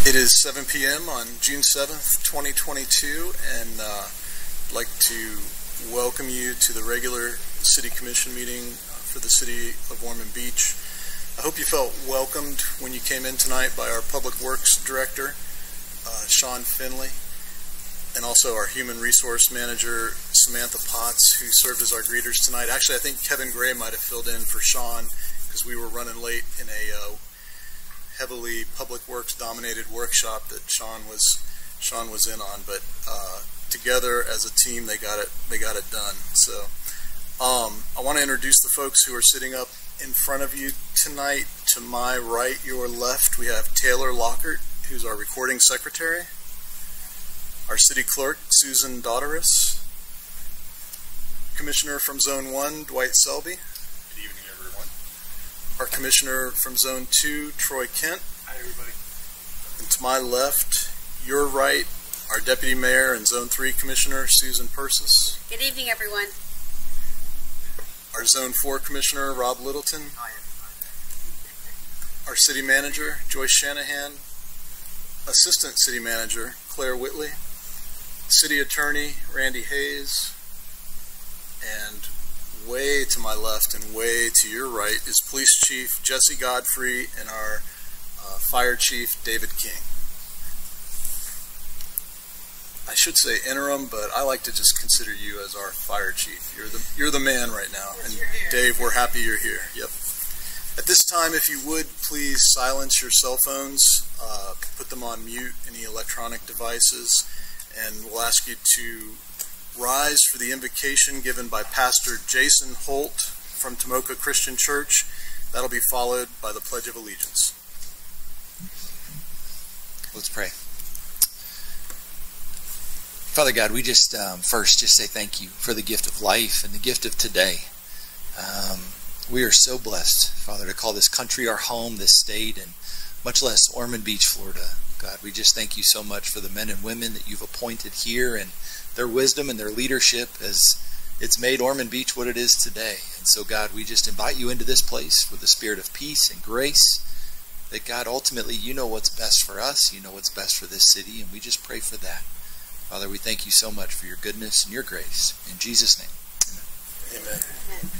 It is 7 p.m. on June 7th, 2022, and I'd like to welcome you to the regular City Commission meeting for the City of Ormond Beach. I hope you felt welcomed when you came in tonight by our Public Works Director, Sean Finley, and also our Human Resource Manager, Samantha Potts, who served as our greeters tonight. Actually, I think Kevin Gray might have filled in for Sean because we were running late in a heavily Public Works dominated workshop that Sean was in on, but together as a team they got it done. So I want to introduce the folks who are sitting up in front of you tonight. To my right, your left, we have Taylor Lockhart, who's our recording secretary, our city clerk, Susan Dotteris, Commissioner from Zone 1, Dwight Selby. Good evening, everyone. Our Commissioner from Zone 2, Troy Kent. Hi, everybody. And to my left, your right, our Deputy Mayor and Zone 3 Commissioner, Susan Persis. Good evening, everyone. Our Zone 4 Commissioner, Rob Littleton. Hi. Our City Manager, Joyce Shanahan. Assistant City Manager, Claire Whitley. City Attorney, Randy Hayes. And way to my left and way to your right is Police Chief Jesse Godfrey and our Fire Chief David King. I should say interim, but I like to just consider you as our Fire Chief. You're the man right now. And Dave, we're happy you're here. Yep. At this time, if you would, please silence your cell phones, put them on mute, any electronic devices, and we'll ask you to rise for the invocation given by Pastor Jason Holt from Tomoka Christian Church. That'll be followed by the Pledge of Allegiance. Let's pray. Father God, we just first just say thank you for the gift of life and the gift of today. We are so blessed, Father, to call this country our home, this state, and much less Ormond Beach, Florida. God, we just thank you so much for the men and women that you've appointed here and their wisdom and their leadership as it's made Ormond Beach what it is today. And so, God, we just invite you into this place with a spirit of peace and grace, that, God, ultimately you know what's best for us, you know what's best for this city, and we just pray for that. Father, we thank you so much for your goodness and your grace. In Jesus' name, amen. Amen.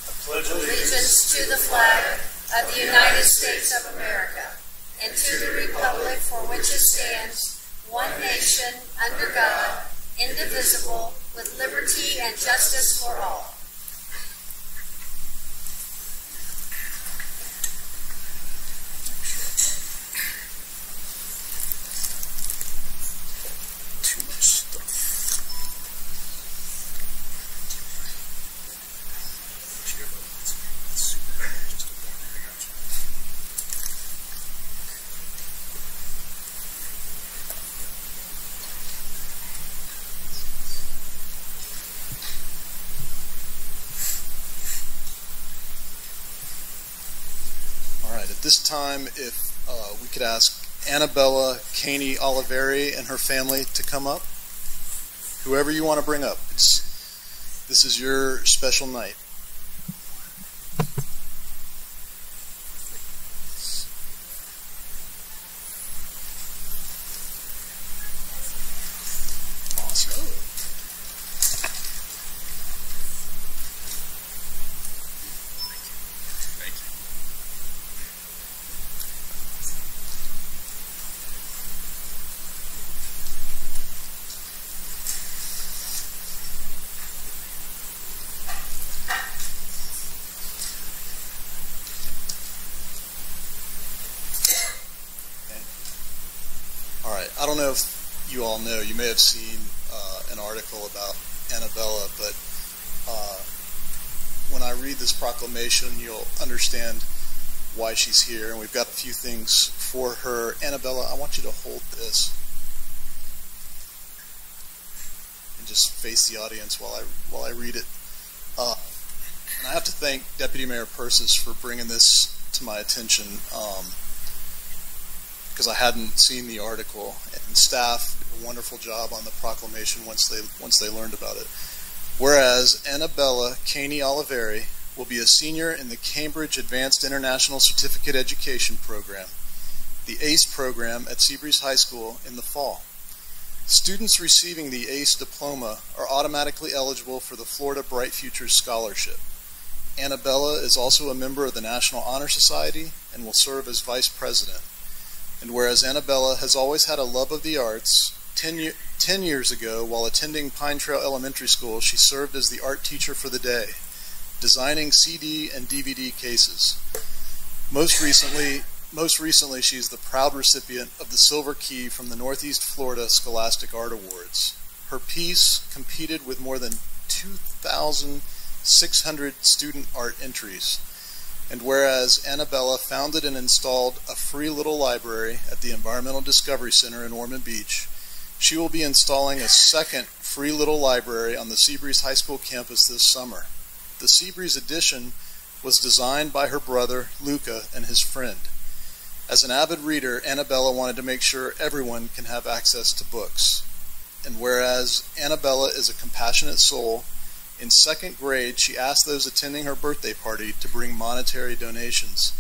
I pledge Allegiance to the flag of the United States of America and to the republic for which it stands, one nation, under God, indivisible, with liberty and justice for all. Too much stuff. At this time, if we could ask Annabella Caney Oliveri and her family to come up. Whoever you want to bring up. This is your special night. Awesome. Thank you. I don't know if you all know, you may have seen an article about Annabella, but when I read this proclamation, you'll understand why she's here, and we've got a few things for her. Annabella, I want you to hold this and just face the audience while I read it. And I have to thank Deputy Mayor Persis for bringing this to my attention, because I hadn't seen the article, and staff did a wonderful job on the proclamation once they learned about it. Whereas Annabella Caney Oliveri will be a senior in the Cambridge Advanced International Certificate Education Program. the ACE program at Seabreeze High School in the fall. Students receiving the ACE diploma are automatically eligible for the Florida Bright Futures Scholarship. Annabella is also a member of the National Honor Society and will serve as vice president. And whereas Annabella has always had a love of the arts, 10 years ago, while attending Pine Trail Elementary School, she served as the art teacher for the day, designing CD and DVD cases. Most recently, she is the proud recipient of the Silver Key from the Northeast Florida Scholastic Art Awards. Her piece competed with more than 2,600 student art entries. And whereas Annabella founded and installed a free little library at the Environmental Discovery Center in Ormond Beach, she will be installing a second free little library on the Seabreeze High School campus this summer. The Seabreeze edition was designed by her brother, Luca, and his friend. As an avid reader, Annabella wanted to make sure everyone can have access to books. And whereas Annabella is a compassionate soul, in second grade she asked those attending her birthday party to bring monetary donations.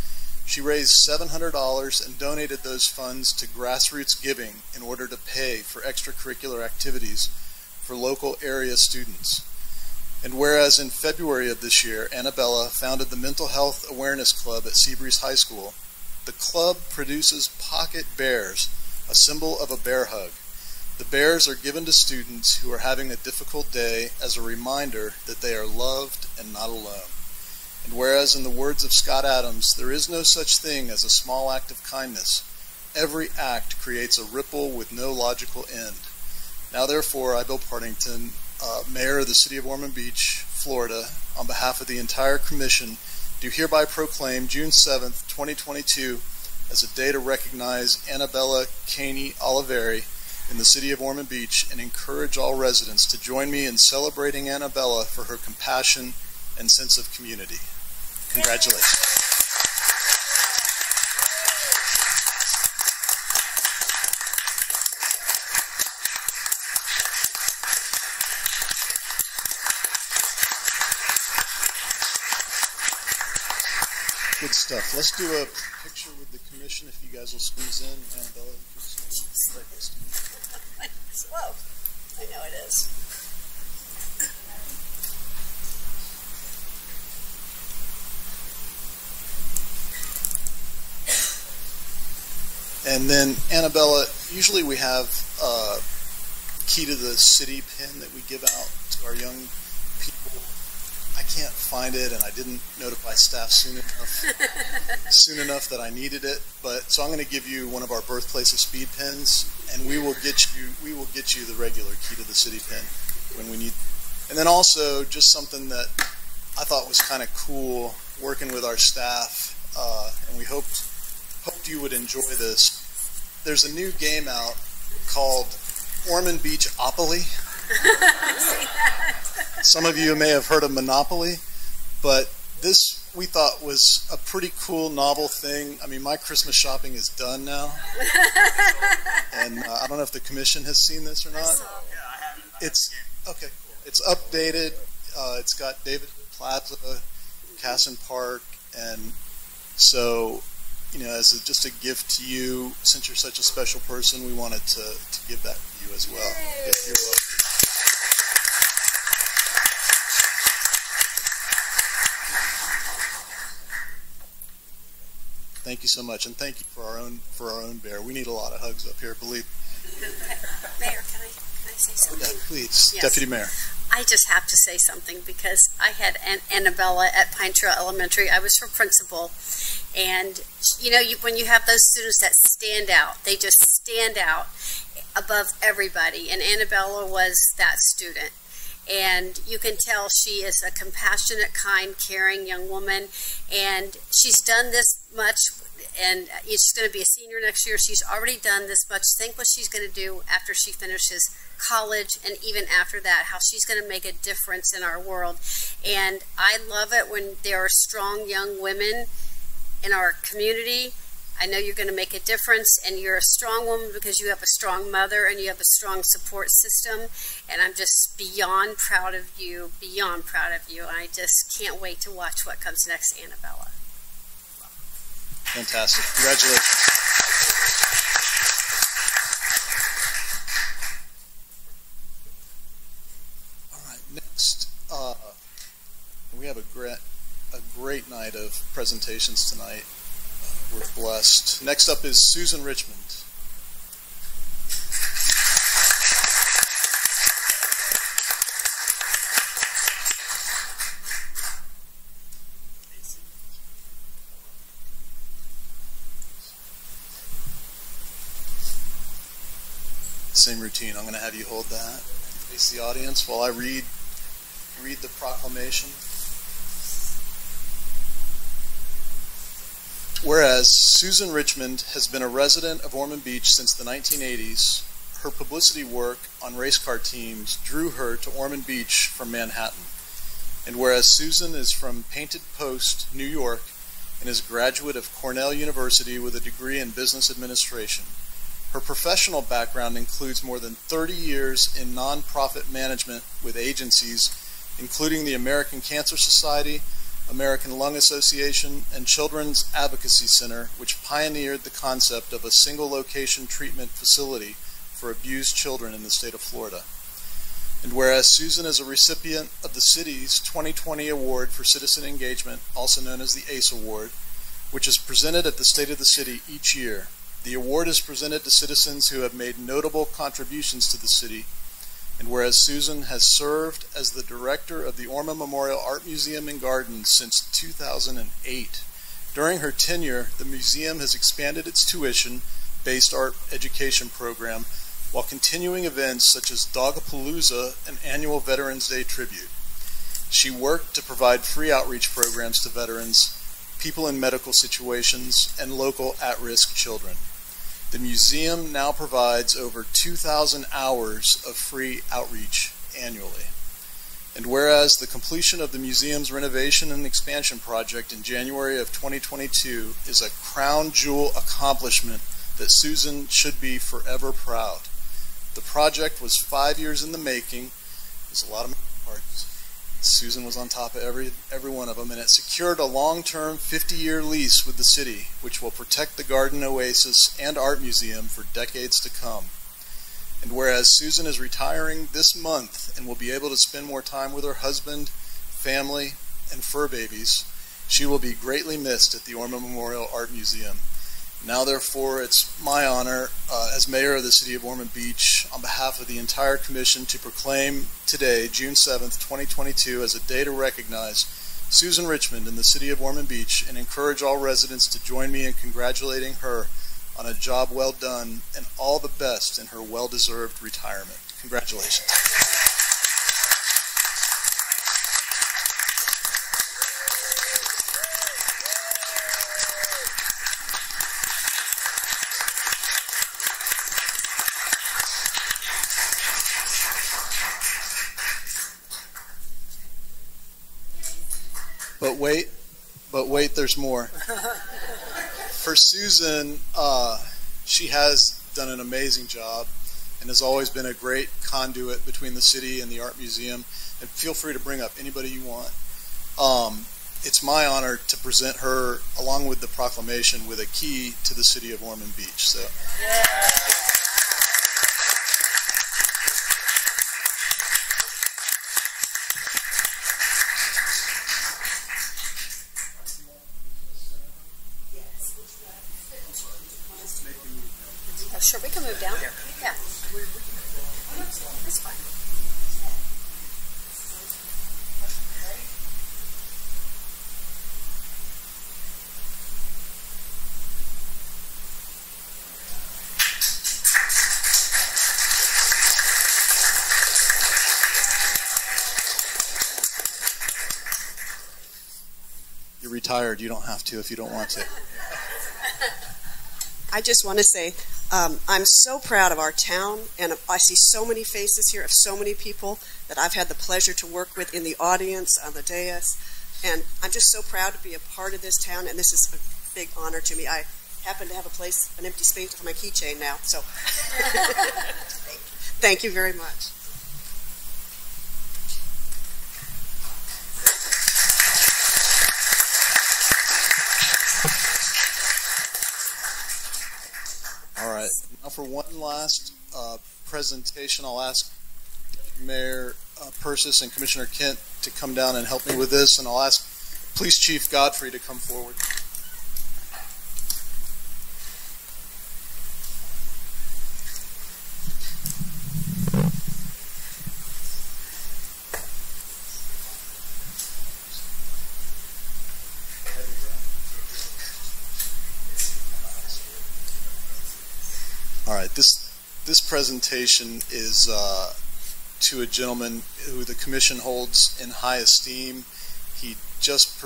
She raised $700 and donated those funds to grassroots giving in order to pay for extracurricular activities for local area students. And whereas in February of this year, Annabella founded the Mental Health Awareness Club at Seabreeze High School, the club produces pocket bears, a symbol of a bear hug. The bears are given to students who are having a difficult day as a reminder that they are loved and not alone. And whereas in the words of Scott Adams, there is no such thing as a small act of kindness, every act creates a ripple with no logical end. Now therefore, I, Bill Partington, Mayor of the City of Ormond Beach, Florida, on behalf of the entire Commission, do hereby proclaim June 7th, 2022 as a day to recognize Annabella Caney Oliveri in the City of Ormond Beach and encourage all residents to join me in celebrating Annabella for her compassion and sense of community. Congratulations. Good stuff. Let's do a picture with the commission if you guys will squeeze in. Annabella, right next to me. Slow. I know it is. And then Annabella, usually we have a key to the city pin that we give out to our young people. I can't find it, and I didn't notify staff soon enough that I needed it. But so I'm going to give you one of our Birthplace of Speed pins, and we will get you the regular key to the city pin when we need. And then also just something that I thought was kind of cool, working with our staff, and we hoped you would enjoy this. There's a new game out called Ormond Beach-opoly. Some of you may have heard of Monopoly, but this we thought was a pretty cool, novel thing. I mean, my Christmas shopping is done now, and I don't know if the commission has seen this or not. It's okay. It's updated. It's got David Plaza, Casson Park, and so, you know, as just a gift to you, since you're such a special person, we wanted to give that to you as well. If you're welcome. Thank you so much, and thank you for our own bear. We need a lot of hugs up here, believe me. Mayor, can I say something? Yeah, please, yes. Deputy Mayor. I just have to say something because I had Annabella at Pine Trail Elementary. I was her principal, and you know, when you have those students that stand out, they just stand out above everybody, and Annabella was that student. And you can tell she is a compassionate, kind, caring young woman, and she's done this much, and she's going to be a senior next year. She's already done this much. Think what she's going to do after she finishes college, and even after that, how she's going to make a difference in our world. And I love it when there are strong young women in our community. I know you're going to make a difference, and you're a strong woman because you have a strong mother and you have a strong support system, and I'm just beyond proud of you, and I just can't wait to watch what comes next, Annabella. Fantastic. Congratulations. night of presentations tonight. We're blessed. Next up is Susan Richmond. Same routine. I'm going to have you hold that and face the audience while I read the proclamation. Whereas Susan Richmond has been a resident of Ormond Beach since the 1980s, her publicity work on race car teams drew her to Ormond Beach from Manhattan. And whereas Susan is from Painted Post, New York, and is a graduate of Cornell University with a degree in business administration, her professional background includes more than 30 years in nonprofit management with agencies including the American Cancer Society, American Lung Association, and Children's Advocacy Center, which pioneered the concept of a single-location treatment facility for abused children in the state of Florida. And whereas Susan is a recipient of the city's 2020 Award for Citizen Engagement, also known as the ACE Award, which is presented at the State of the City each year. The award is presented to citizens who have made notable contributions to the city, and whereas Susan has served as the director of the Ormond Memorial Art Museum and Gardens since 2008. During her tenure, the museum has expanded its tuition-based art education program while continuing events such as Dogapalooza and annual Veterans Day tribute. She worked to provide free outreach programs to veterans, people in medical situations, and local at-risk children. The museum now provides over 2,000 hours of free outreach annually. And whereas the completion of the museum's renovation and expansion project in January of 2022 is a crown jewel accomplishment that Susan should be forever proud. The project was 5 years in the making. There's a lot of parts. Susan was on top of every one of them, and it secured a long-term 50-year lease with the city, which will protect the Garden Oasis and Art Museum for decades to come. And whereas Susan is retiring this month and will be able to spend more time with her husband, family, and fur babies, she will be greatly missed at the Ormond Memorial Art Museum. Now, therefore, it's my honor as mayor of the city of Ormond Beach, on behalf of the entire commission, to proclaim today, June 7th, 2022, as a day to recognize Susan Richmond in the city of Ormond Beach and encourage all residents to join me in congratulating her on a job well done and all the best in her well-deserved retirement. Congratulations. But wait, there's more. For Susan, she has done an amazing job and has always been a great conduit between the city and the Art Museum. And feel free to bring up anybody you want. It's my honor to present her, along with the proclamation, with a key to the city of Ormond Beach. So. Yeah. Sure, we can move down here. Yeah. That's fine. You're retired. You don't have to if you don't want to. I just want to say I'm so proud of our town, and I see so many faces here of so many people that I've had the pleasure to work with in the audience, on the dais, and I'm just so proud to be a part of this town, and this is a big honor to me. I happen to have an empty space for my keychain now, so thank you very much. All right. Now for one last presentation, I'll ask Mayor Persis and Commissioner Kent to come down and help me with this, and I'll ask Police Chief Godfrey to come forward. All right, this presentation is to a gentleman who the commission holds in high esteem. He just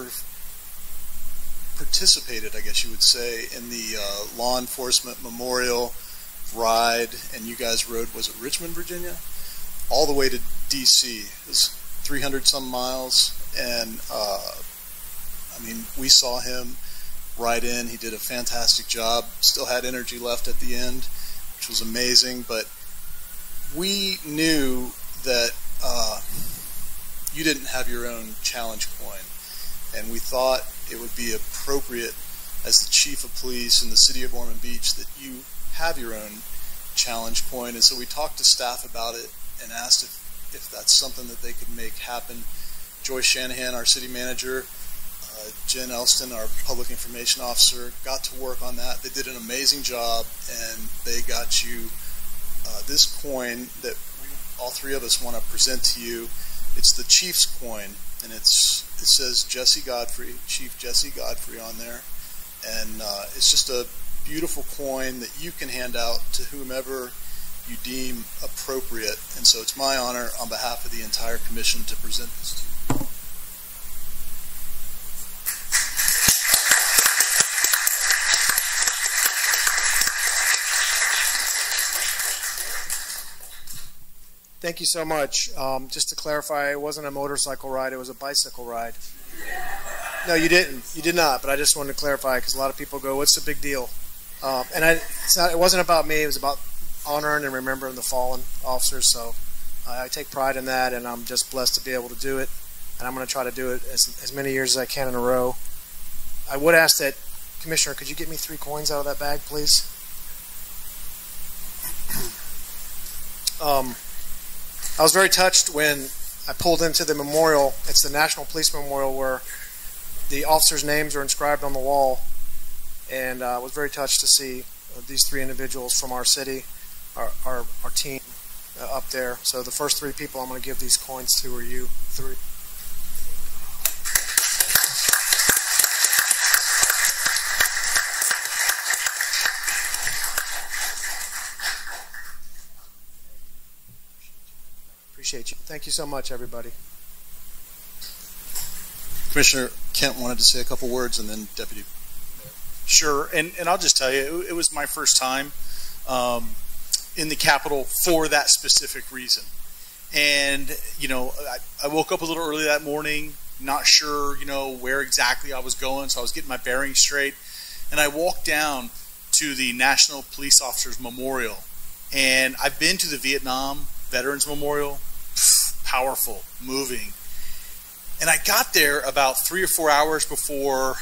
participated, I guess you would say, in the law enforcement memorial ride, and you guys rode, was it Richmond, Virginia? All the way to D.C. It was 300 some miles, and I mean, we saw him ride in. He did a fantastic job, still had energy left at the end, which was amazing, but we knew that you didn't have your own challenge coin, and we thought it would be appropriate as the chief of police in the city of Ormond Beach that you have your own challenge coin. And so we talked to staff about it and asked if that's something that they could make happen. Joyce Shanahan, our city manager, Jen Elston, our public information officer, got to work on that. They did an amazing job, and they got you this coin that all three of us want to present to you. It's the Chief's coin, and it says Jesse Godfrey, Chief Jesse Godfrey on there, and it's just a beautiful coin that you can hand out to whomever you deem appropriate. And so it's my honor on behalf of the entire commission to present this to you. Thank you so much. Just to clarify, it wasn't a motorcycle ride, it was a bicycle ride. No, you didn't. You did not, but I just wanted to clarify because a lot of people go, what's the big deal? It wasn't about me, it was about honoring and remembering the fallen officers, so I take pride in that, and I'm just blessed to be able to do it, and I'm going to try to do it as many years as I can in a row. I would ask that, Commissioner, could you get me 3 coins out of that bag, please? I was very touched when I pulled into the memorial. It's the National Police Memorial where the officers' names are inscribed on the wall, and I was very touched to see these 3 individuals from our city, our team up there. So the first 3 people I'm going to give these coins to are you 3. Appreciate you. Thank you so much, everybody. Commissioner Kent wanted to say a couple words, and then Deputy. Sure, and I'll just tell you, it was my first time in the Capitol for that specific reason. And, you know, I woke up a little early that morning, not sure, you know, where exactly I was going, so I was getting my bearings straight. And I walked down to the National Police Officers Memorial. And I've been to the Vietnam Veterans Memorial. Powerful, moving. And I got there about 3 or 4 hours before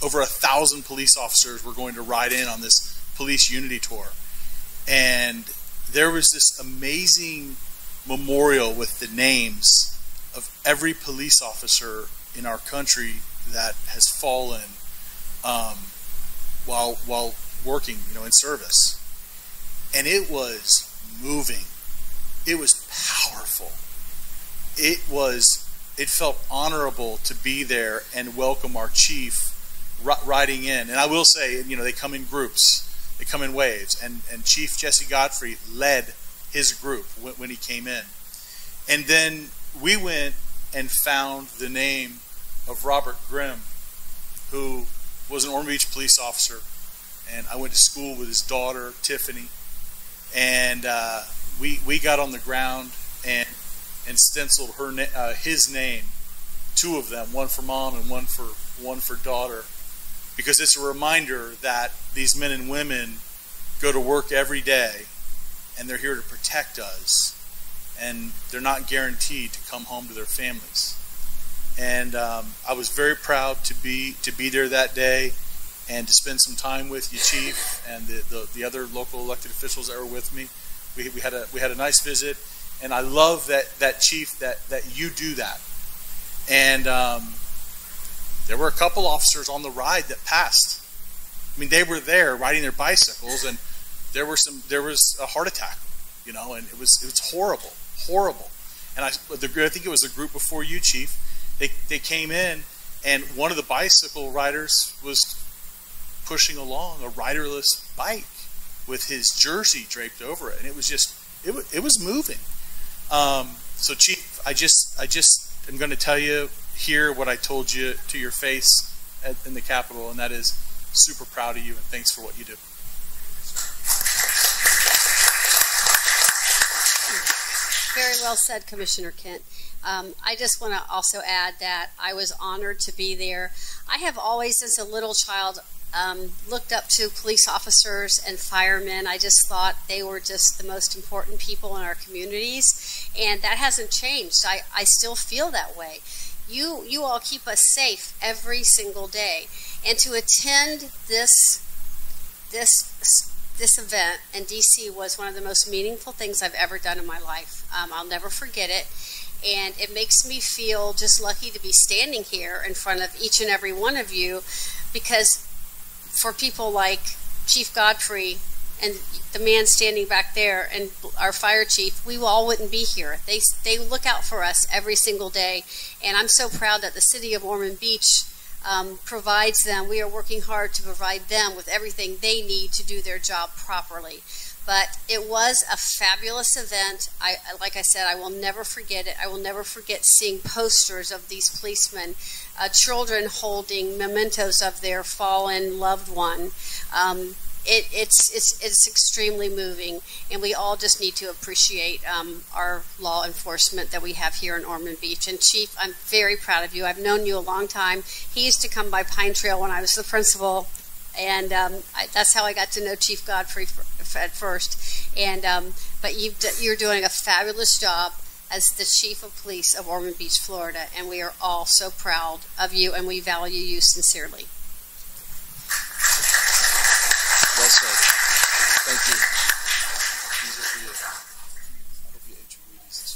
over 1,000 police officers were going to ride in on this police unity tour. And there was this amazing memorial with the names of every police officer in our country that has fallen while working, you know, in service. And it was moving. It was powerful. It felt honorable to be there and welcome our chief riding in. And I will say, you know, they come in groups, they come in waves, and Chief Jesse Godfrey led his group when he came in. And then we went and found the name of Robert Grimm, who was an Ormond Beach police officer, and I went to school with his daughter Tiffany, and we got on the ground and stenciled his name, 2 of them, one for mom and one for daughter, because it's a reminder that these men and women go to work every day, and they're here to protect us, and they're not guaranteed to come home to their families. And I was very proud to be there that day and to spend some time with you, Chief, and the other local elected officials that were with me. We had a nice visit. And I love that Chief, that you do that. And there were a couple officers on the ride that passed. I mean, they were there riding their bicycles, and there was a heart attack, you know, and it was horrible. And I think it was the group before you, Chief. They came in, and one of the bicycle riders was pushing along a riderless bike with his jersey draped over it, and it was just it was moving. So, Chief, I just am going to tell you here what I told you to your face in the Capitol, and that is super proud of you, and thanks for what you do. Very well said, Commissioner Kent. I just want to also add that I was honored to be there. I have always, since a little child, looked up to police officers and firemen. I just thought they were just the most important people in our communities, and that hasn't changed. I still feel that way. You all keep us safe every single day, and to attend this event in DC was one of the most meaningful things I've ever done in my life. I'll never forget it, and it makes me feel just lucky to be standing here in front of each and every one of you, because for people like Chief Godfrey and the man standing back there and our fire chief, we all wouldn't be here. They look out for us every single day, and I'm so proud that the city of Ormond Beach provides them. We are working hard to provide them with everything they need to do their job properly. But it was a fabulous event. Like I said, I will never forget it. I will never forget seeing posters of these policemen, children holding mementos of their fallen loved one. It's extremely moving, and we all just need to appreciate our law enforcement that we have here in Ormond Beach. And Chief, I'm very proud of you. I've known you a long time. He used to come by Pine Trail when I was the principal, and that's how I got to know Chief Godfrey at first. And but you're doing a fabulous job as the Chief of Police of Ormond Beach, Florida, and we are all so proud of you, and we value you sincerely. Well said. Thank you. These are for you. I hope you ate your Wheaties this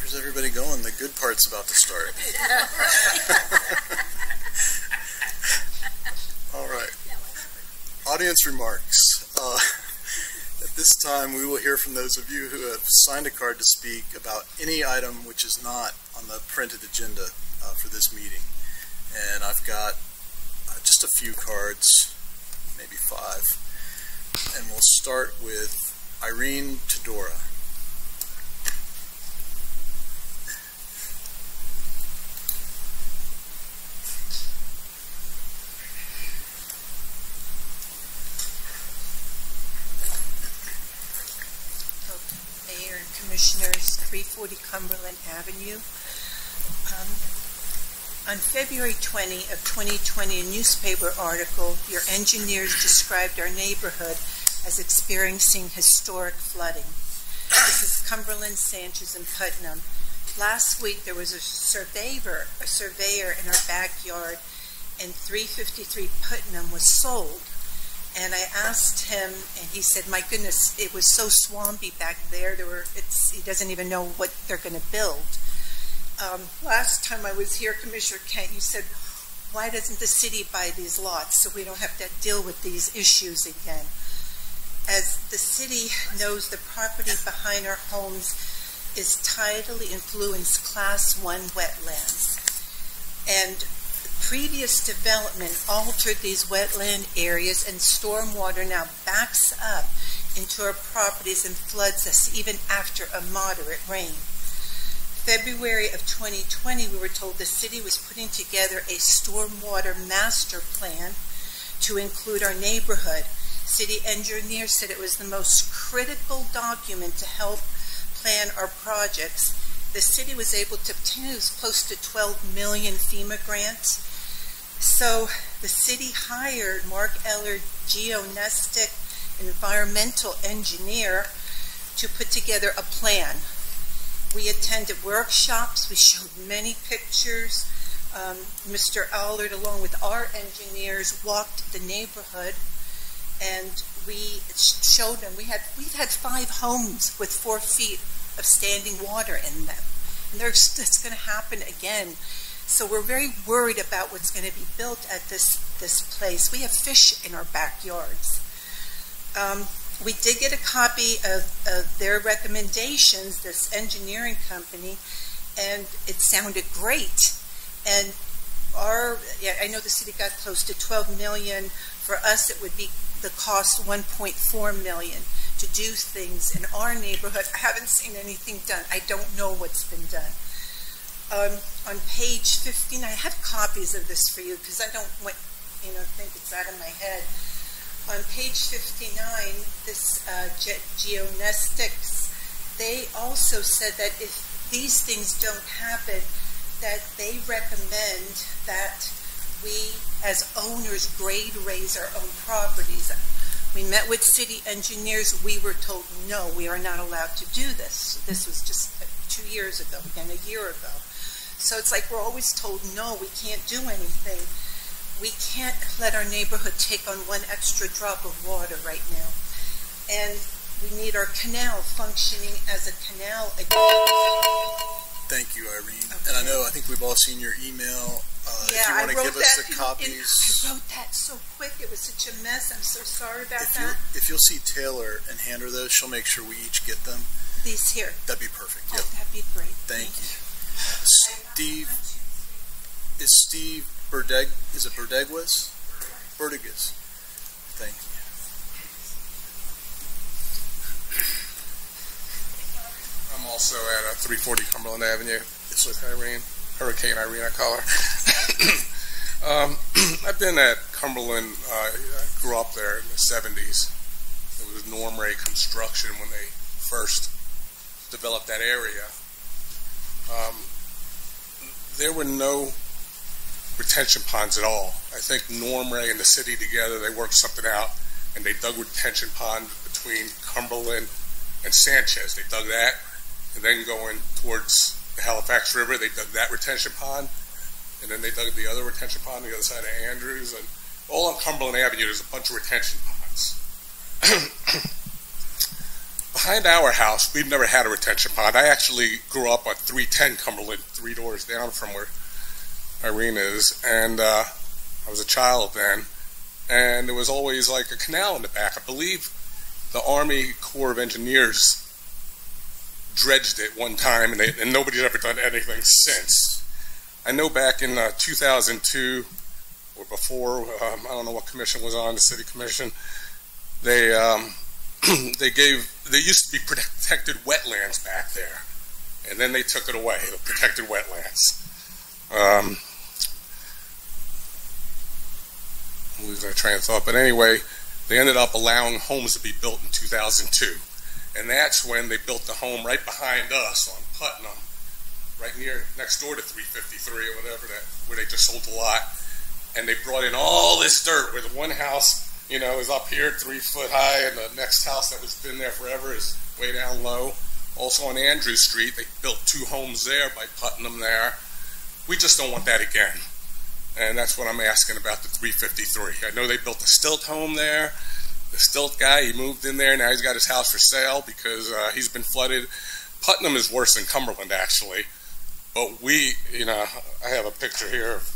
Where's everybody going? The good part's about to start. All right. Audience remarks. At this time, we will hear from those of you who have signed a card to speak about any item which is not on the printed agenda for this meeting. And I've got just a few cards, maybe 5. And we'll start with Irene Todora. Commissioners, 340 Cumberland Avenue. On February 20 of 2020, a newspaper article, your engineers described our neighborhood as experiencing historic flooding. This is Cumberland, Sanchez, and Putnam. Last week, there was a surveyor in our backyard, and 353 Putnam was sold. And I asked him, and he said, "My goodness, it was so swampy back there. He doesn't even know what they're going to build." Last time I was here, Commissioner Kent, you said, "Why doesn't the city buy these lots so we don't have to deal with these issues again?" As the city knows, the property behind our homes is tidally influenced Class 1 wetlands. And previous development altered these wetland areas, and stormwater now backs up into our properties and floods us even after a moderate rain. February of 2020, we were told the city was putting together a stormwater master plan to include our neighborhood. City engineers said it was the most critical document to help plan our projects. The city was able to obtain, it was close to 12 million FEMA grants. So the city hired Mark Eller, geonestic environmental engineer, to put together a plan. We attended workshops, we showed many pictures. Mr. Allard, along with our engineers, walked the neighborhood, and we showed them. We've had 5 homes with 4 feet of standing water in them, and that's going to happen again. So we're very worried about what's going to be built at this place. We have fish in our backyards. We did get a copy of their recommendations, this engineering company, and it sounded great. And I know the city got close to $12 million. For us, it would be the cost $1.4 million to do things in our neighborhood. I haven't seen anything done. I don't know what's been done. On page 15, I have copies of this for you because I don't want, think it's out of my head. On page 59, this geonestics, they also said that if these things don't happen, that they recommend that we, as owners, grade raise our own properties. We met with city engineers. We were told, no, we are not allowed to do this. This was just 2 years ago, again, a year ago. So it's like we're always told, no, we can't do anything. We can't let our neighborhood take on 1 extra drop of water right now. And we need our canal functioning as a canal again. Thank you, Irene. Okay. And I think we've all seen your email. If you want to give us the copies. I wrote that so quick. It was such a mess. I'm so sorry about that. If you'll see Taylor and hand her those, she'll make sure we each get them. These here. That'd be perfect. Oh, Yep. that'd be great. Thank you. Steve, is Steve is it Berdeguez? Berdeguez. Thank you. I'm also at 340 Cumberland Avenue with Irene, Hurricane Irene, I call her. I've been at Cumberland, I grew up there in the 70s. It was Norm Ray Construction when they first developed that area. There were no retention ponds at all. I think Norm Ray and the city together, they worked something out, and they dug a retention pond between Cumberland and Sanchez. They dug that, and then going towards the Halifax River, they dug that retention pond, and then they dug the other retention pond on the other side of Andrews, and all on Cumberland Avenue, there's a bunch of retention ponds. Behind our house, we've never had a retention pond. I actually grew up on 310 Cumberland, 3 doors down from where Irene is, and I was a child then, and there was always like a canal in the back. I believe the Army Corps of Engineers dredged it one time, and nobody's ever done anything since. I know back in 2002 or before, I don't know what commission was on, the city commission, they there used to be protected wetlands back there, and then they took it away, the protected wetlands. I'm losing my train of thought, but anyway, they ended up allowing homes to be built in 2002, and that's when they built the home right behind us on Putnam, right next door to 353 or whatever, where they just sold the lot, and they brought in all this dirt where the one house, is up here 3 foot high, and the next house that was been there forever is way down low. Also on Andrew Street, they built 2 homes there by Putnam there. We just don't want that again. and that's what I'm asking about the 353. I know they built a stilt home there. The stilt guy, he moved in there. Now he's got his house for sale because he's been flooded. Putnam is worse than Cumberland, actually. But we, I have a picture here of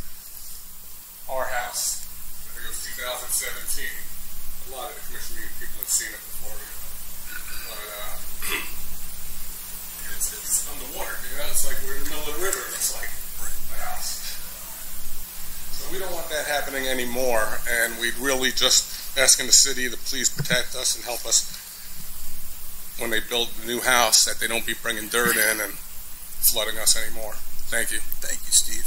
our house. I think it was 2017. A lot of the commission meeting people have seen it before. But it's underwater. It's like we're in the middle of the river. It's like the house. So we don't want that happening anymore, and we'd really just asking the city to please protect us and help us when they build the new house, that they don't be bringing dirt in and flooding us anymore. Thank you. Thank you, Steve.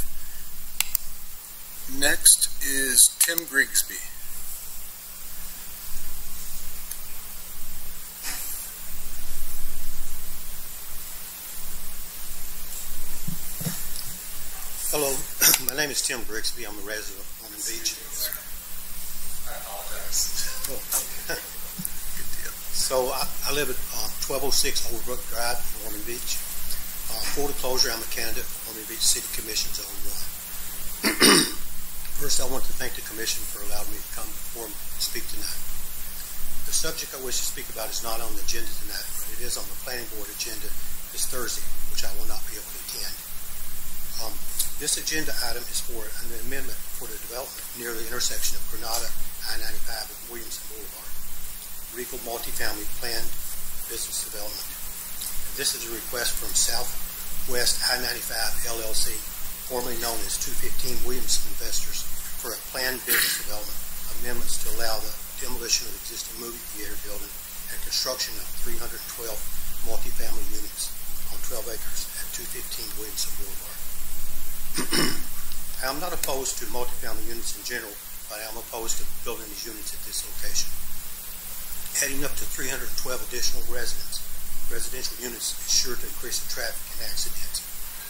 Next is Tim Grigsby. Hello, my name is Tim Grigsby. I'm a resident of Ormond Beach. I apologize. Good deal. So I live at 1206 Old Brook Drive in Ormond Beach. Full disclosure, I'm a candidate for Ormond Beach City Commission Zone 1. First, I want to thank the Commission for allowing me to come before and speak tonight. The subject I wish to speak about is not on the agenda tonight, but it is on the Planning Board agenda this Thursday, which I will not be able to attend. This agenda item is for an amendment for the development near the intersection of Granada, I-95, and Williamson Boulevard. Regal multifamily planned business development. This is a request from Southwest I-95 LLC, formerly known as 215 Williamson Investors, for a planned business development amendments to allow the demolition of existing movie theater building and construction of 312 multifamily units on 12 acres at 215 Williamson Boulevard. I am not opposed to multifamily units in general, but I am opposed to building these units at this location. Adding up to 312 additional residential units is sure to increase the traffic and accidents.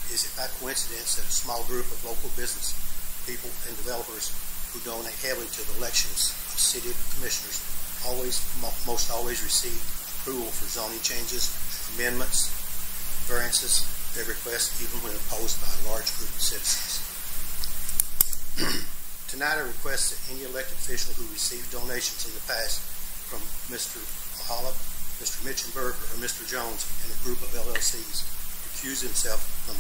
Is it by coincidence that a small group of local business people and developers who donate heavily to the elections of city commissioners most always receive approval for zoning changes, amendments, variances, their request even when opposed by a large group of citizens? Tonight I request that any elected official who received donations in the past from Mr. Mahala, Mr. Mitchenberger, or Mr. Jones and a group of LLCs recuse himself from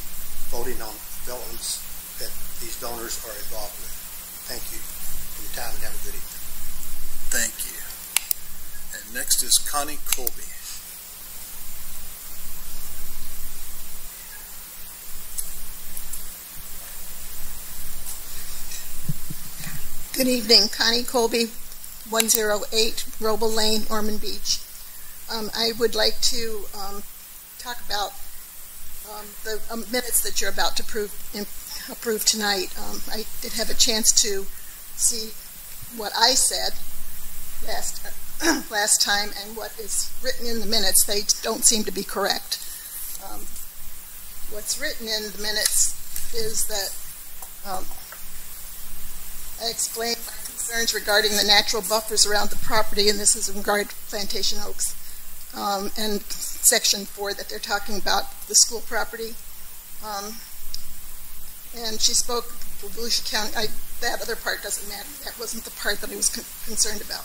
voting on developments that these donors are involved with. Thank you for your time and have a good evening. Thank you. And next is Connie Colby. Good evening, Connie Colby, 108 Regal Lane, Ormond Beach. I would like to talk about the minutes that you're about to approve tonight. I did have a chance to see what I said last time, and what is written in the minutes. They don't seem to be correct. What's written in the minutes is that I explained my concerns regarding the natural buffers around the property, and this is in regard to Plantation Oaks, and Section 4 that they're talking about, the school property. And she spoke for Volusia County. That other part doesn't matter. That wasn't the part that I was concerned about.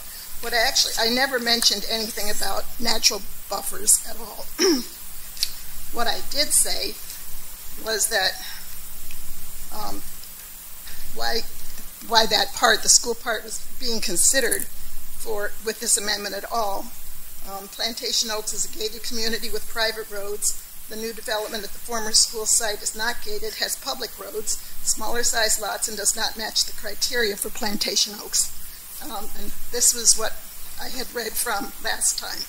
I never mentioned anything about natural buffers at all. What I did say was that why that part, the school part, was being considered with this amendment at all. Plantation Oaks is a gated community with private roads. The new development at the former school site is not gated, has public roads, smaller size lots, and does not match the criteria for Plantation Oaks. And this was what I had read from last time.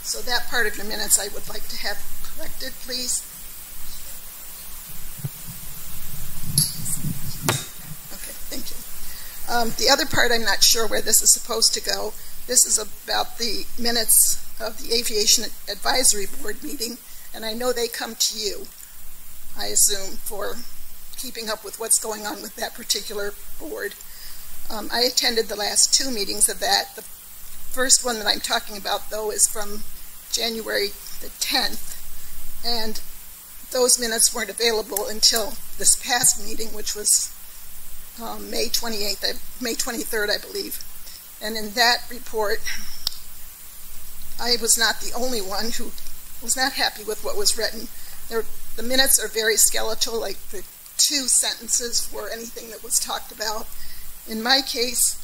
So that part of your minutes I would like to have corrected, please. Thank you. The other part, I'm not sure where this is supposed to go. This is about the minutes of the Aviation Advisory Board meeting, and I know they come to you, I assume, for keeping up with what's going on with that particular board. I attended the last two meetings of that. The first one that I'm talking about, though, is from January the 10th, and those minutes weren't available until this past meeting, which was May 23rd, I believe. And in that report, I was not the only one who was not happy with what was written. The minutes are very skeletal, like the 2 sentences for anything that was talked about. In my case,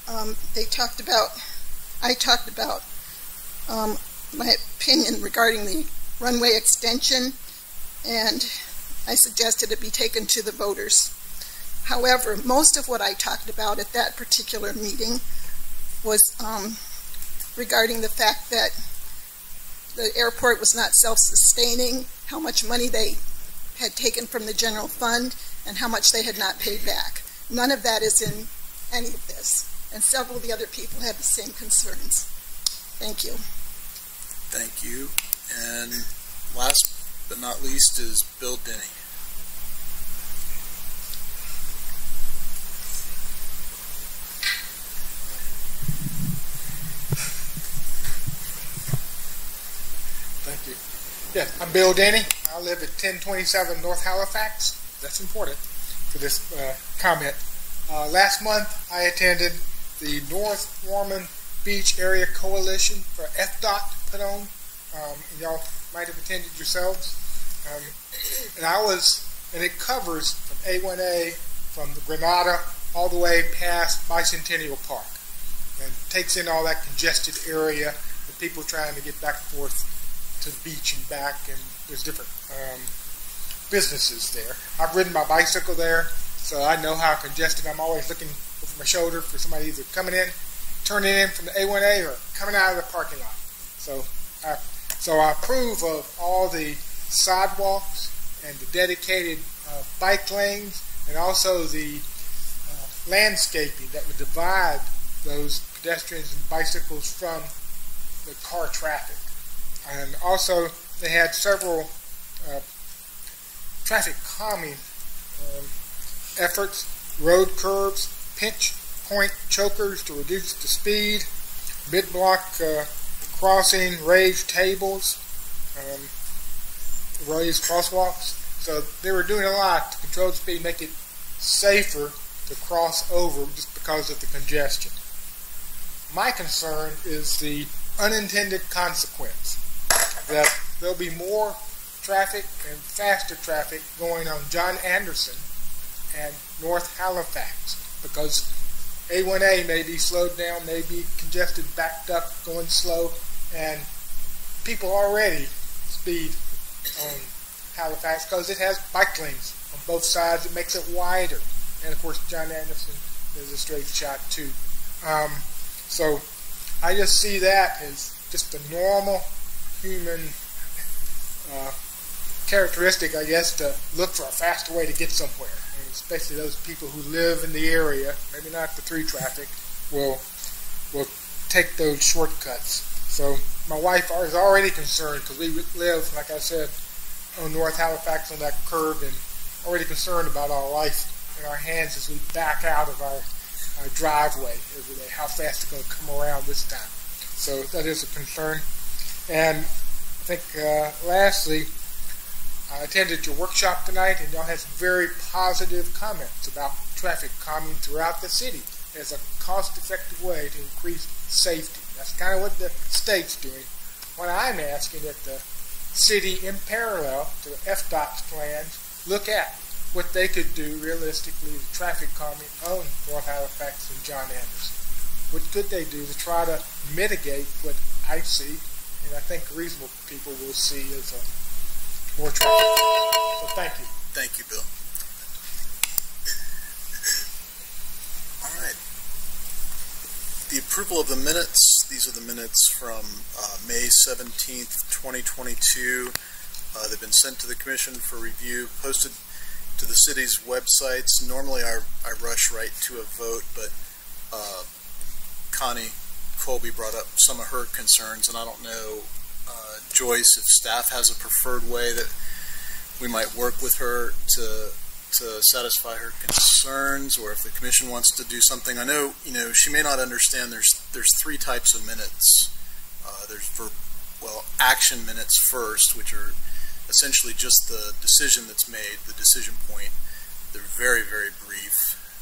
I talked about my opinion regarding the runway extension, and I suggested it be taken to the voters. However, most of what I talked about at that particular meeting was regarding the fact that the airport was not self-sustaining, how much money they had taken from the general fund, and how much they had not paid back. None of that is in any of this, and several of the other people have the same concerns. Thank you. Thank you. And last but not least is Bill Denny. Thank you. Yeah, I'm Bill Denny. I live at 1027 North Halifax. That's important for this comment. Last month, I attended the North Ormond Beach Area Coalition for Fdot put on. And y'all might have attended yourselves. And it covers from A1A, from the Granada, all the way past Bicentennial Park. And takes in all that congested area, the people trying to get back and forth to the beach and back, and there's different businesses there. I've ridden my bicycle there, so I know how congested. I'm always looking over my shoulder for somebody either coming in, turning in from the A1A, or coming out of the parking lot. So I approve of all the sidewalks and the dedicated bike lanes, and also the landscaping that would divide those pedestrians and bicycles from the car traffic. And also, they had several traffic calming efforts, road curbs, pinch point chokers to reduce the speed, mid-block crossing, raised tables, raised crosswalks. So they were doing a lot to control the speed, make it safer to cross over just because of the congestion. My concern is the unintended consequence that there'll be more traffic and faster traffic going on John Anderson and North Halifax, because A1A may be slowed down, may be congested, backed up, going slow, and people already speed on Halifax because it has bike lanes on both sides. It makes it wider, and of course John Anderson is a straight shot too. So I just see that as just a normal human characteristic, I guess, to look for a faster way to get somewhere. And especially those people who live in the area, maybe not the through traffic, will take those shortcuts. So my wife is already concerned because we live, like I said, on North Halifax on that curve, and already concerned about our life in our hands as we back out of our driveway every day, how fast it's going to come around this time. So that is a concern. And I think lastly, I attended your workshop tonight, and y'all had some very positive comments about traffic calming throughout the city as a cost-effective way to increase safety. That's kind of what the state's doing. What I'm asking that the city, in parallel to the Fdot's plans, look at what they could do realistically with traffic calming on North Halifax and John Anderson. What could they do to try to mitigate what I see, and I think reasonable people will see as more traffic. So thank you. Thank you, Bill. All right. The approval of the minutes. These are the minutes from May 17th, 2022. They've been sent to the commission for review, posted to the city's websites. Normally I rush right to a vote, but Connie Colby brought up some of her concerns, and I don't know, Joyce, if staff has a preferred way that we might work with her to satisfy her concerns, or if the commission wants to do something. I know, she may not understand there's 3 types of minutes. There's action minutes first, which are essentially just the decision that's made, the decision point. They're very, very brief.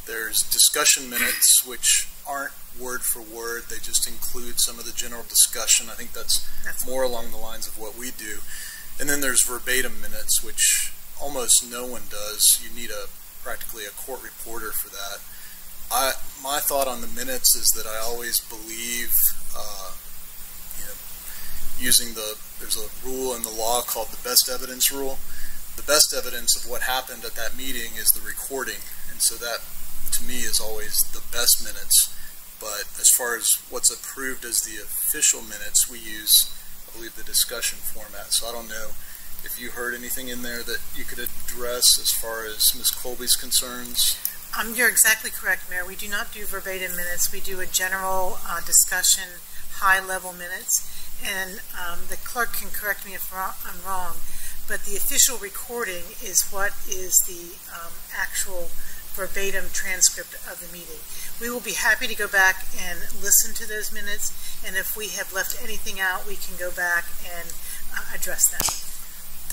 There's discussion minutes, which aren't word for word. They just include some of the general discussion. I think that's more along the lines of what we do. And then there's verbatim minutes, which almost no one does. You need practically a court reporter for that. My thought on the minutes is that I always believe, there's a rule in the law called the best evidence rule. The best evidence of what happened at that meeting is the recording, and so that, to me, is always the best minutes. But as far as what's approved as the official minutes, we use, I believe, the discussion format. So I don't know if you heard anything in there that you could address as far as Ms. Colby's concerns. You're exactly correct, Mayor. We do not do verbatim minutes. We do a general discussion, high-level minutes, and the clerk can correct me if I'm wrong, but the official recording is what is the actual verbatim transcript of the meeting. We will be happy to go back and listen to those minutes, and if we have left anything out, we can go back and address that.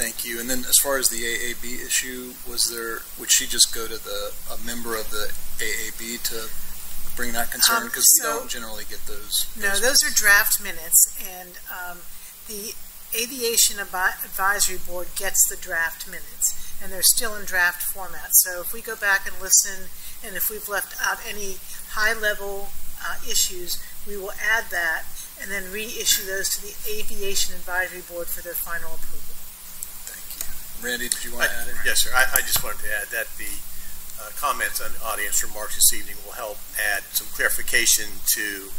Thank you. And then as far as the AAB issue, would she just go to a member of the AAB to bring that concern? Because you don't generally get those. No, those are draft minutes, and the Aviation Advisory Board gets the draft minutes, and they're still in draft format. So if we go back and listen, and if we've left out any high-level issues, we will add that and then reissue those to the Aviation Advisory Board for their final approval. Randy, did you want to add anything? Yes, sir. I just wanted to add that the comments on audience remarks this evening will help add some clarification to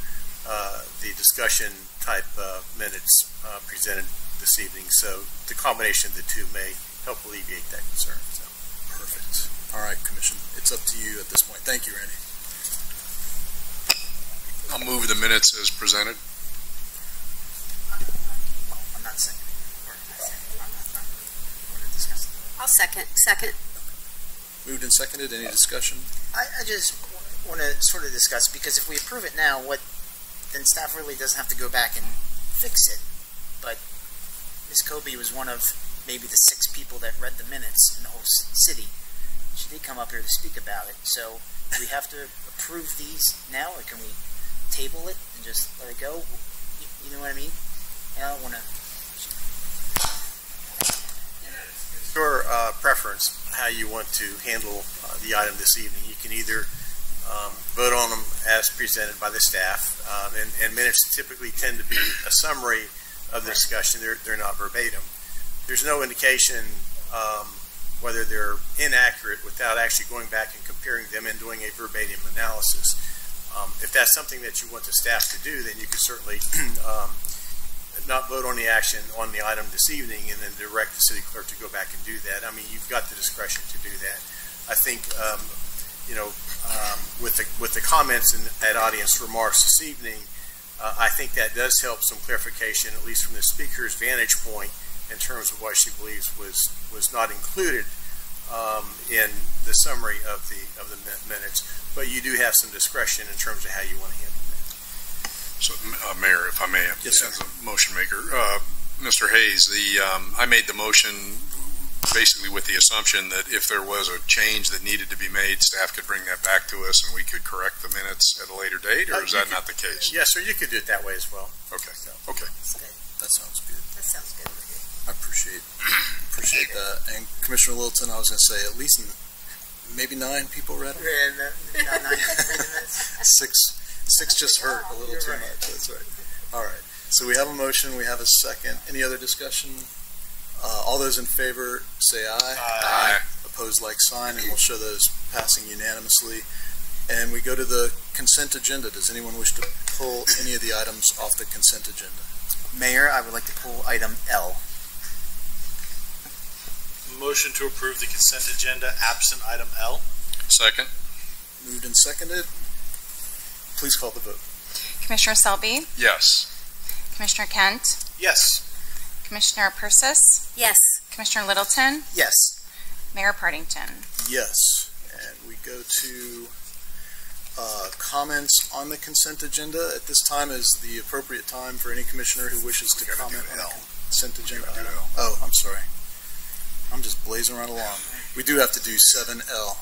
the discussion type minutes presented this evening. So the combination of the two may help alleviate that concern. So. Perfect. All right, Commission. It's up to you at this point. Thank you, Randy. I'll move the minutes as presented. I'm not saying. I'll second. Moved and seconded. Any discussion? I just want to sort of discuss, because if we approve it now, then staff really doesn't have to go back and fix it. But Ms. Colby was one of maybe the 6 people that read the minutes in the whole city. She did come up here to speak about it. So do we have to approve these now, or can we table it and just let it go? You know what I mean? I don't want to. Your preference, how you want to handle the item this evening. You can either vote on them as presented by the staff, and minutes typically tend to be a summary of the discussion. They're not verbatim. There's no indication whether they're inaccurate without actually going back and comparing them and doing a verbatim analysis. If that's something that you want the staff to do, then you can certainly not vote on the action on the item this evening and then direct the city clerk to go back and do that. I mean, you've got the discretion to do that. I think, with the comments at audience remarks this evening, I think that does help some clarification, at least from the speaker's vantage point, in terms of what she believes was not included in the summary of the minutes. But you do have some discretion in terms of how you want to handle that. So, Mayor, if I may, yes, as a motion maker, Mr. Hayes, I made the motion basically with the assumption that if there was a change that needed to be made, staff could bring that back to us and we could correct the minutes at a later date, or is that not the case? Yes, sir, you could do it that way as well. Okay. So, okay. That sounds good. That sounds good. I appreciate that. And Commissioner Littleton, I was going to say at least maybe 9 people read it. Six just hurt a little too much. That's right. All right. So we have a motion. We have a second. Any other discussion? All those in favor say aye. Aye. Opposed, like sign, and we'll show those passing unanimously. And we go to the consent agenda. Does anyone wish to pull any of the items off the consent agenda? Mayor, I would like to pull item L. Motion to approve the consent agenda absent item L. Second. Moved and seconded. Please call the vote. Commissioner Selby? Yes. Commissioner Kent? Yes. Commissioner Persis? Yes. Commissioner Littleton? Yes. Mayor Partington? Yes. And we go to comments on the consent agenda. At this time is the appropriate time for any commissioner who wishes to comment on the consent agenda. Oh, I'm sorry. I'm just blazing right along. We do have to do 7L.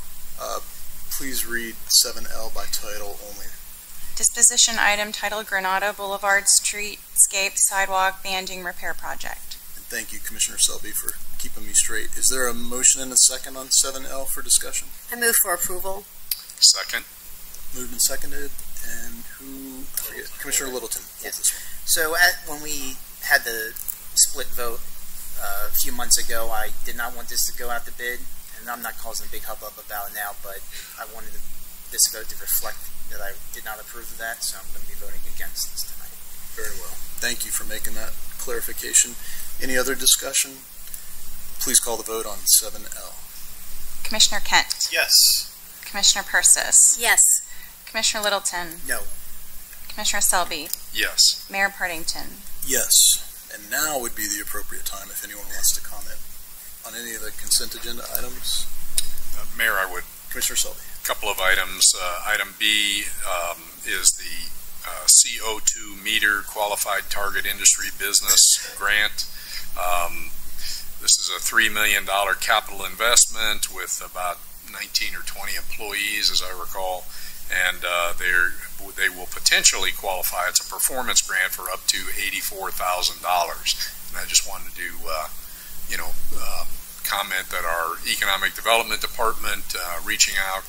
Please read 7L by title only. Disposition item titled Granada Boulevard Streetscape Sidewalk Banding Repair Project. And thank you, Commissioner Selby, for keeping me straight. Is there a motion and a second on 7L for discussion? I move for approval. Second. Moved and seconded. And who, I forget, Commissioner Littleton. Yes. This one. So when we had the split vote a few months ago, I did not want this to go out to bid, and I'm not causing a big hubbub about it now, but I wanted this vote to reflect that I did not approve of that, so I'm going to be voting against this tonight. Very well. Thank you for making that clarification. Any other discussion? Please call the vote on 7L. Commissioner Kent. Yes. Commissioner Persis. Yes. Commissioner Littleton. No. Commissioner Selby. Yes. Mayor Partington. Yes. And now would be the appropriate time if anyone wants to comment on any of the consent agenda items. Mayor, I would. Commissioner Selby. A couple of items. Item B is the CO2 meter qualified target industry business grant. This is a $3 million capital investment with about 19 or 20 employees, as I recall, and they will potentially qualify. It's a performance grant for up to $84,000. And I just wanted to comment that our economic development department reaching out,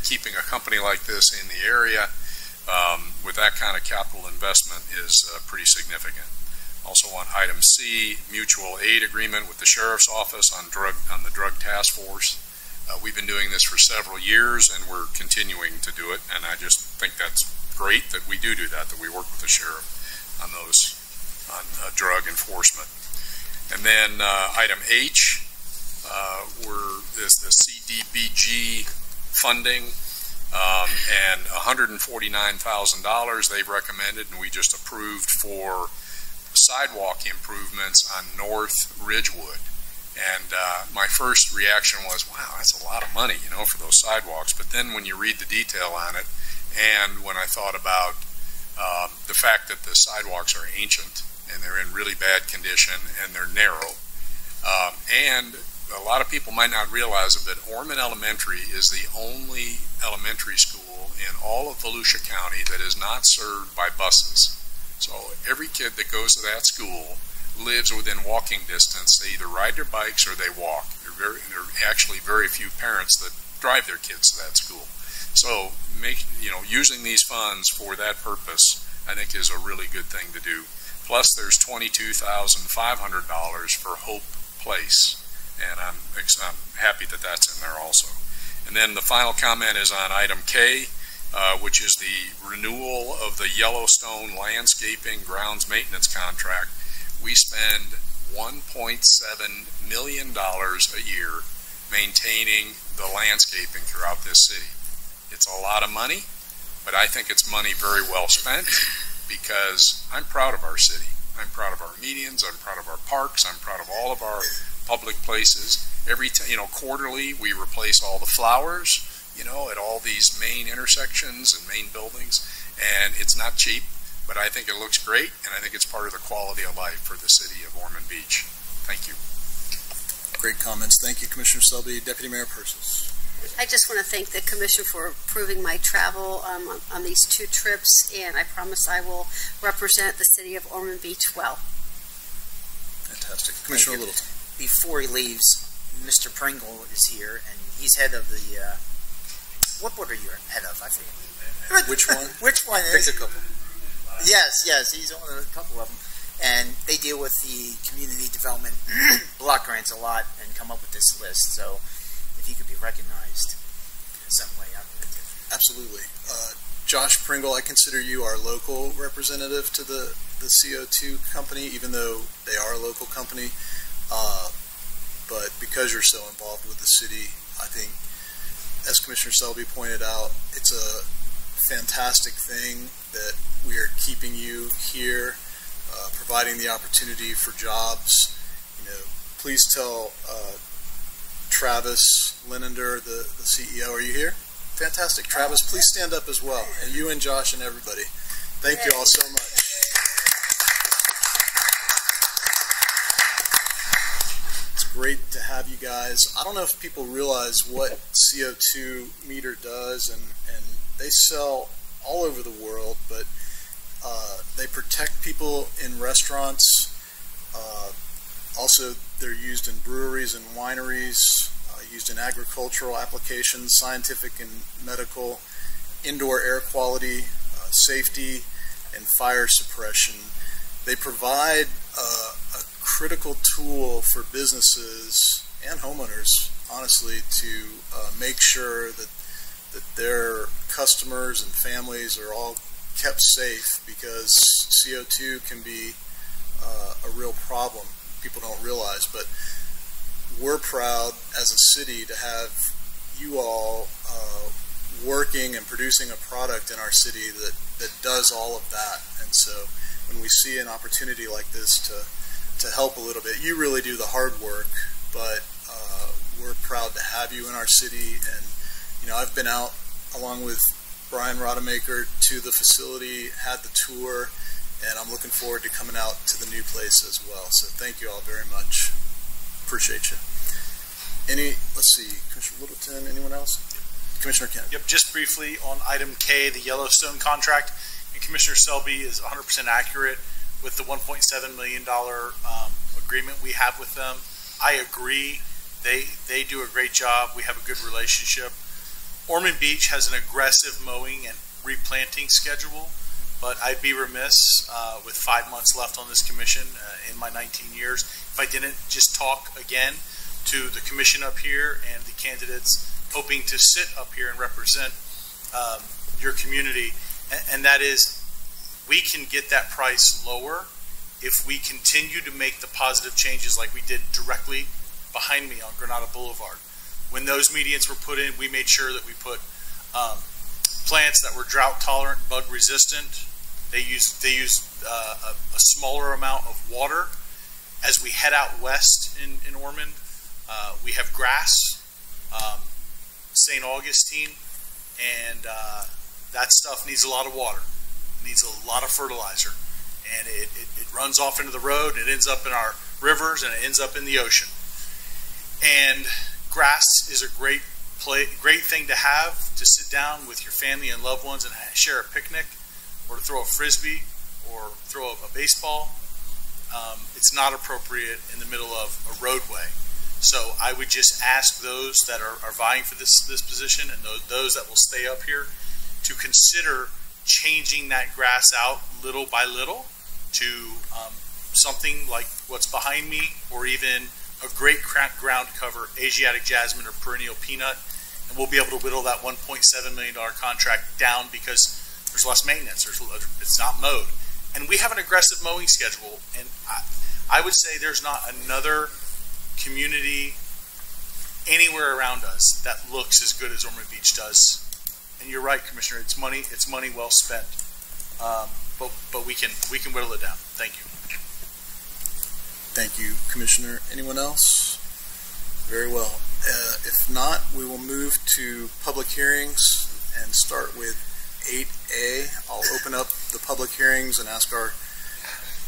keeping a company like this in the area with that kind of capital investment is pretty significant. Also on item C, mutual aid agreement with the Sheriff's Office on the drug task force. We've been doing this for several years, and we're continuing to do it, and I just think that's great that we do that we work with the Sheriff on drug enforcement. And then item H is the Cdbg Funding, and $149,000 they've recommended, and we just approved for sidewalk improvements on North Ridgewood. And my first reaction was, wow, that's a lot of money, for those sidewalks. But then when you read the detail on it, and when I thought about the fact that the sidewalks are ancient, and they're in really bad condition, and they're narrow, and a lot of people might not realize it, but Ormond Elementary is the only elementary school in all of Volusia County that is not served by buses. So every kid that goes to that school lives within walking distance. They either ride their bikes or they walk. There are actually very few parents that drive their kids to that school. So using these funds for that purpose, I think, is a really good thing to do. Plus, there's $22,500 for Hope Place, and I'm happy that that's in there also. And then the final comment is on item K, which is the renewal of the Yellowstone landscaping grounds maintenance contract. We spend $1.7 million a year maintaining the landscaping throughout this city. It's a lot of money, but I think it's money very well spent because I'm proud of our city. I'm proud of our medians. I'm proud of our parks. I'm proud of all of our public places. Quarterly we replace all the flowers, at all these main intersections and main buildings, and it's not cheap. But I think it looks great, and I think it's part of the quality of life for the city of Ormond Beach. Thank you. Great comments. Thank you, Commissioner Selby. Deputy Mayor Persis. I just want to thank the Commission for approving my travel on these 2 trips, and I promise I will represent the city of Ormond Beach well. Fantastic. Commissioner Littleton. Before he leaves, Mr. Pringle is here, and he's head of the, what board are you head of? I forget. Which one? Which one is? Pick a couple. Yes, he's on a couple of them, and they deal with the community development block grants a lot and come up with this list. So, if he could be recognized in some way, I would. Absolutely. Josh Pringle, I consider you our local representative to the CO2 company, even though they are a local company. But because you're so involved with the city, I think, as Commissioner Selby pointed out, it's a fantastic thing that we are keeping you here, providing the opportunity for jobs. Please tell Travis Linender, the CEO, are you here? Fantastic. Travis, please stand up as well. And you and Josh and everybody. Thank you all so much. It's great to have you guys. I don't know if people realize what CO2 meter does, and they sell all over the world, but they protect people in restaurants. Also, they're used in breweries and wineries, used in agricultural applications, scientific and medical, indoor air quality, safety, and fire suppression. They provide a critical tool for businesses and homeowners, honestly, to make sure that their customers and families are all kept safe, because CO2 can be a real problem. People don't realize, but we're proud as a city to have you all working and producing a product in our city that does all of that. And so when we see an opportunity like this to help a little bit, you really do the hard work, but we're proud to have you in our city. And I've been out along with Brian Rodemaker to the facility, had the tour, and I'm looking forward to coming out to the new place as well. So thank you all very much. Appreciate you. Let's see, Commissioner Littleton, anyone else? Commissioner Kent. Yep, just briefly on item K, the Yellowstone contract, and Commissioner Selby is 100% accurate with the $1.7 million agreement we have with them. I agree. They do a great job. We have a good relationship. Ormond Beach has an aggressive mowing and replanting schedule, but I'd be remiss with 5 months left on this commission in my 19 years if I didn't just talk again to the commission up here and the candidates hoping to sit up here and represent your community, and that is, we can get that price lower if we continue to make the positive changes like we did directly behind me on Granada Boulevard. When those medians were put in, we made sure that we put plants that were drought tolerant, bug resistant. They used a smaller amount of water. As we head out west in Ormond, we have grass, St. Augustine, and that stuff needs a lot of water. It needs a lot of fertilizer, and it runs off into the road. It ends up in our rivers, and it ends up in the ocean. And grass is a great thing to have to sit down with your family and loved ones and share a picnic, or to throw a frisbee, or throw a baseball. It's not appropriate in the middle of a roadway. So I would just ask those that are vying for this position, and those that will stay up here, to consider changing that grass out little by little to something like what's behind me, or even a great ground cover, Asiatic jasmine or perennial peanut, and we'll be able to whittle that $1.7 million contract down because there's less maintenance. It's not mowed. And we have an aggressive mowing schedule, and I would say there's not another community anywhere around us that looks as good as Ormond Beach does. And you're right, Commissioner, it's money well spent. But we can whittle it down. Thank you. Thank you, Commissioner. Anyone else? Very well. If not, we will move to public hearings and start with 8A. I'll open up the public hearings and ask our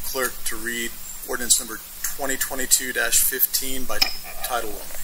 clerk to read ordinance number 2022-15 by title only.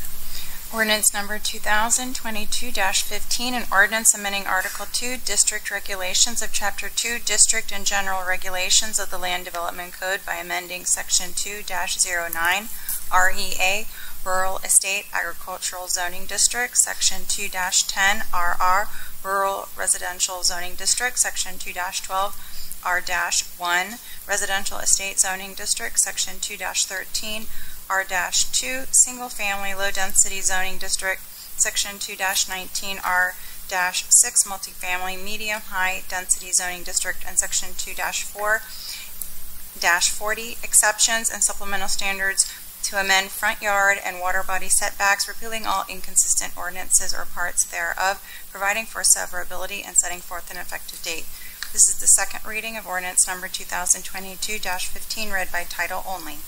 Ordinance number 2022-15, an ordinance amending Article 2, District Regulations of Chapter 2, District and General Regulations of the Land Development Code by amending Section 2-09, REA, Rural Estate Agricultural Zoning District, Section 2-10, RR, Rural Residential Zoning District, Section 2-12, R-1, Residential Estate Zoning District, Section 2-13, R-2, Single Family Low Density Zoning District, Section 2-19, R-6, Multifamily Medium High Density Zoning District, and Section 2-4-40, Exceptions and Supplemental Standards to amend front yard and water body setbacks, repealing all inconsistent ordinances or parts thereof, providing for severability, and setting forth an effective date. This is the second reading of ordinance number 2022-15, read by title only.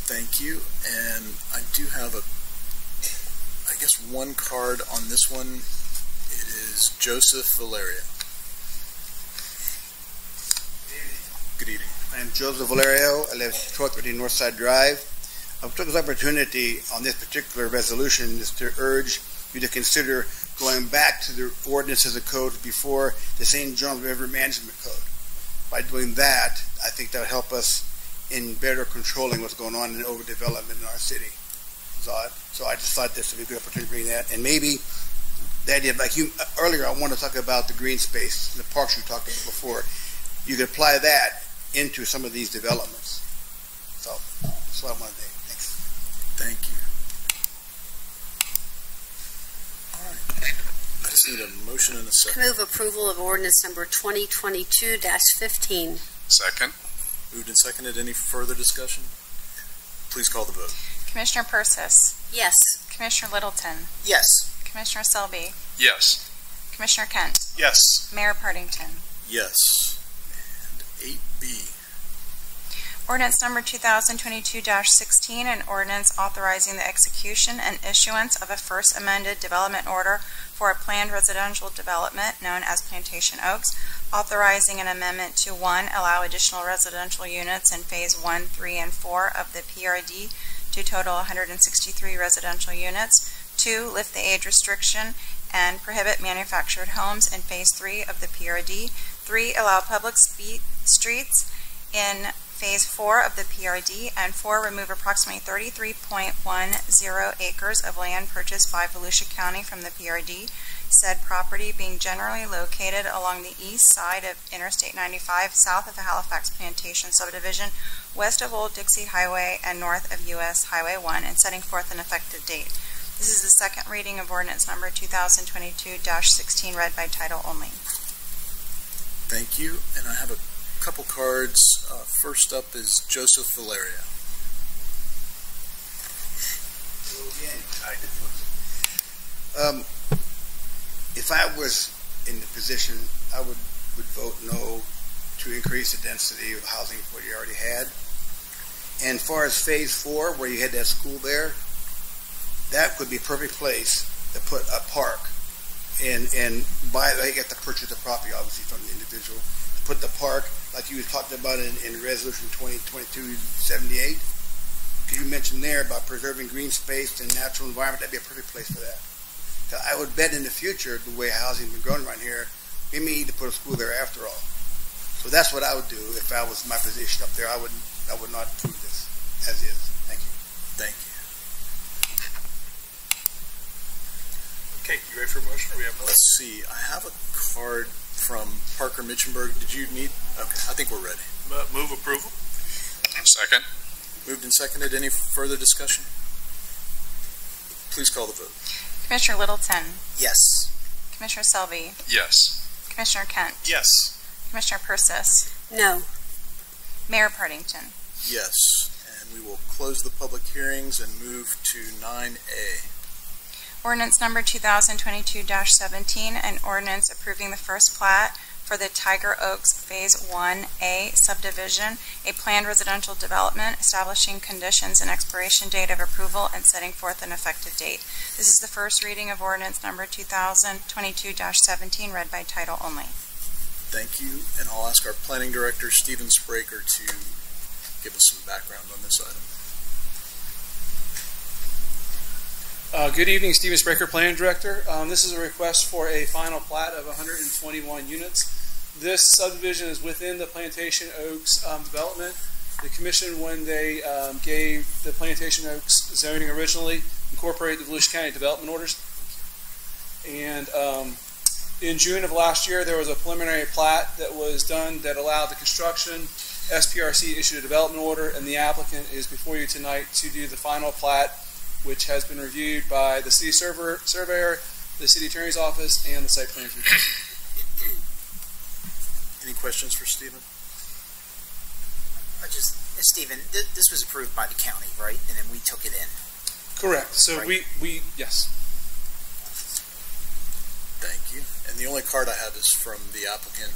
Thank you. And I do have one card on this one. It is Joseph Valerio. Good evening. I am Joseph Valerio. I live at 1230 Northside Drive. I took this opportunity on this particular resolution is to urge you to consider going back to the ordinances of code before the St. John River Management Code. By doing that, I think that would help us in better controlling what's going on in overdevelopment in our city. So I just thought this would be a good opportunity to bring that. And maybe the idea, like you earlier, I want to talk about the green space, the parks you talked about before. You could apply that into some of these developments. So that's what I want to do. Thanks. Thank you. All right. I just need a motion and a second. Move approval of ordinance number 2022-15. Second. Moved and seconded. Any further discussion? Please call the vote. Commissioner Persis. Yes. Commissioner Littleton. Yes. Commissioner Selby. Yes. Commissioner Kent. Yes. Mayor Partington. Yes. And 8B. Ordinance number 2022-16, an ordinance authorizing the execution and issuance of a first amended development order for a planned residential development known as Plantation Oaks, authorizing an amendment to 1. Allow additional residential units in Phase 1, 3, and 4 of the PRD to total 163 residential units. 2. Lift the age restriction and prohibit manufactured homes in Phase 3 of the PRD. 3. Allow public streets in Phase 4 of the PRD. And 4. Remove approximately 33.10 acres of land purchased by Volusia County from the PRD, said property being generally located along the east side of Interstate 95, south of the Halifax Plantation subdivision, west of Old Dixie Highway, and north of U.S. Highway 1, and setting forth an effective date. This is the second reading of ordinance number 2022-16, read by title only. Thank you. And I have a couple cards. First up is Joseph Valeria. If I was in the position, I would vote no to increase the density of housing for what you already had. And as far as Phase 4, where you had that school there, that could be a perfect place to put a park and they get to purchase the property, obviously, from the individual. To put the park, like you were talking about in Resolution 2022-78, because you mentioned there about preserving green space and natural environment, that'd be a perfect place for that. So I would bet in the future, the way housing has been growing around here, we may need to put a school there after all. So that's what I would do if I was in my position up there. I would not approve this as is. Thank you. Thank you. Okay, you ready for a motion? Or we have Let's see. I have a card from Parker Mitchenberg. Did you need? Okay, I think we're ready. Move approval. Second. Moved and seconded. Any further discussion? Please call the vote. Commissioner Littleton. Yes. Commissioner Selby. Yes. Commissioner Kent. Yes. Commissioner Persis. No. Mayor Partington. Yes. And we will close the public hearings and move to 9A. Ordinance number 2022-17, an ordinance approving the first plat for the Tiger Oaks Phase 1A subdivision, a planned residential development, establishing conditions and expiration date of approval and setting forth an effective date. This is the first reading of ordinance number 2022-17, read by title only. Thank you. And I'll ask our planning director, Stephen Spraker, to give us some background on this item. Good evening, Stephen Spraker, Planning Director. This is a request for a final plat of 121 units. This subdivision is within the Plantation Oaks development. The Commission, when they gave the Plantation Oaks zoning originally, incorporated the Volusia County development orders. And in June of last year, there was a preliminary plat that was done that allowed the construction. SPRC issued a development order, and the applicant is before you tonight to do the final plat, which has been reviewed by the city surveyor, the city attorney's office, and the site plan review. Any questions for Stephen? Stephen, this was approved by the county, right? And then we took it in. Correct. So right? we yes. Thank you. And the only card I have is from the applicant.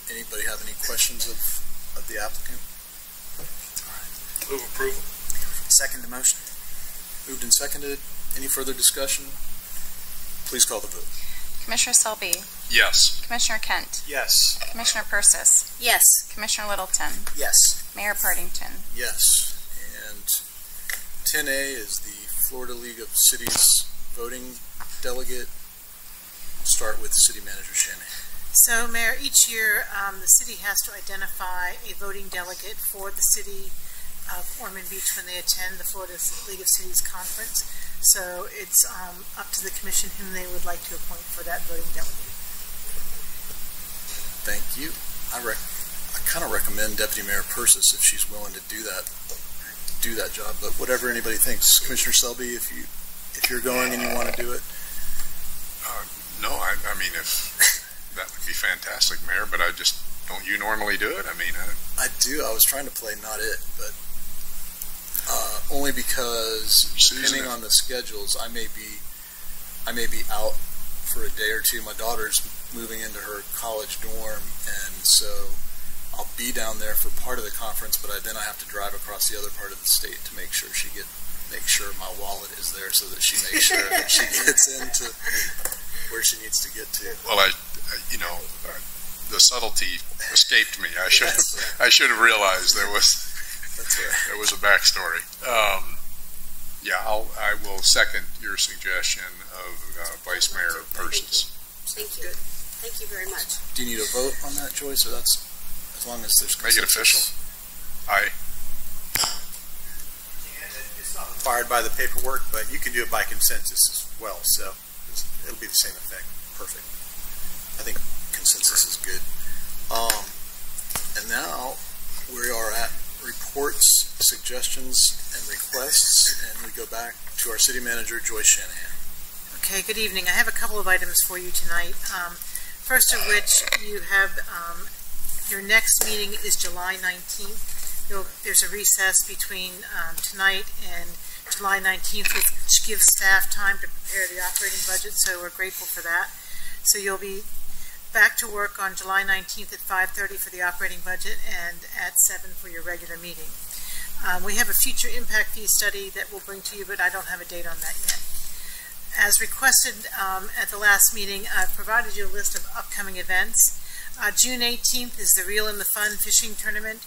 Anybody have any questions of the applicant? All right. Move approval. Second the motion. Moved and seconded. Any further discussion? Please call the vote. Commissioner Selby. Yes. Commissioner Kent. Yes. Commissioner Persis. Yes. Commissioner Littleton. Yes. Mayor Partington. Yes. And 10A is the Florida League of Cities voting delegate. We'll start with City Manager Shanahan. So, Mayor, each year the city has to identify a voting delegate for the city of Ormond Beach when they attend the Florida League of Cities conference. So it's up to the commission whom they would like to appoint for that voting delegate. Thank you. I kind of recommend Deputy Mayor Persis if she's willing to do that job. But whatever anybody thinks, Commissioner Selby, if you're going and you want to do it. No, I mean if that would be fantastic, Mayor. But don't you normally do it? I mean, I do. I was trying to play not it, but only because depending on the schedules, I may be out for a day or two. My daughter's moving into her college dorm, and so I'll be down there for part of the conference, but then I have to drive across the other part of the state to make sure my wallet is there, so that she makes sure that she gets into where she needs to get to. Well, the subtlety escaped me. I should have realized there was a backstory. I will second your suggestion of Vice Mayor Persis. Thank you. Thank you very much. Do you need a vote on that, Joyce, or that's as long as there's consensus? Make it official. Aye. It's not required by the paperwork, but you can do it by consensus as well, so it'll be the same effect. Perfect. I think consensus is good. And now we are at reports, suggestions, and requests, and we go back to our City Manager, Joyce Shanahan. Okay, good evening. I have a couple of items for you tonight. First of which, you have your next meeting is July 19th. There's a recess between tonight and July 19th, which gives staff time to prepare the operating budget, so we're grateful for that. So you'll be back to work on July 19th at 5:30 for the operating budget and at 7 for your regular meeting. We have a future impact fee study that we'll bring to you, but I don't have a date on that yet. As requested at the last meeting, I've provided you a list of upcoming events. June 18th is the Reel in the Fun fishing tournament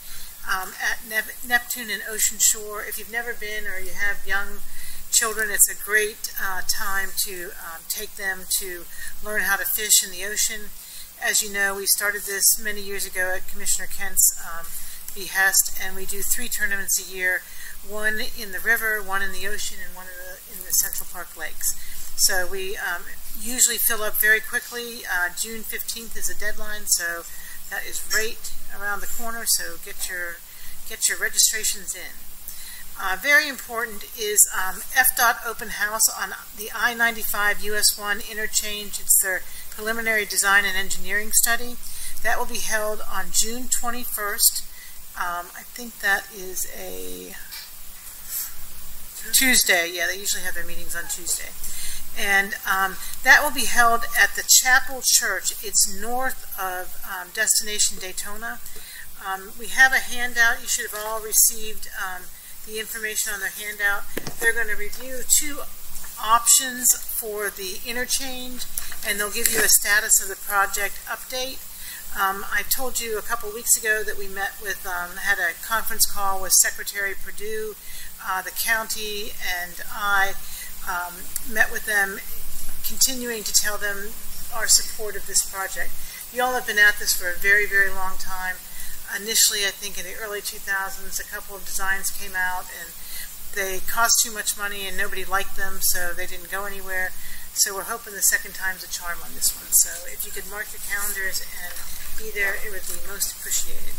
at Neptune and Ocean Shore. If you've never been or you have young children, it's a great time to take them to learn how to fish in the ocean. As you know, we started this many years ago at Commissioner Kent's behest, and we do 3 tournaments a year, one in the river, one in the ocean, and one in the Central Park lakes. So we usually fill up very quickly. June 15th is a deadline, so that is right around the corner, so get your registrations in. Very important is Fdot open house on the I-95 US 1 interchange. It's their preliminary design and engineering study. That will be held on June 21st. I think that is a Tuesday. Yeah, they usually have their meetings on Tuesday. And that will be held at the Chapel Church. It's north of Destination Daytona. We have a handout. You should have all received the information on their handout. They're going to review 2 options for the interchange, and they'll give you a status of the project update. I told you a couple weeks ago that we met with, had a conference call with Secretary Perdue, the county, and I met with them, continuing to tell them our support of this project. You all have been at this for a very, very long time. Initially, I think in the early 2000s, a couple of designs came out, and they cost too much money, and nobody liked them, so they didn't go anywhere. So we're hoping the second time's a charm on this one. So if you could mark your calendars and be there, it would be most appreciated.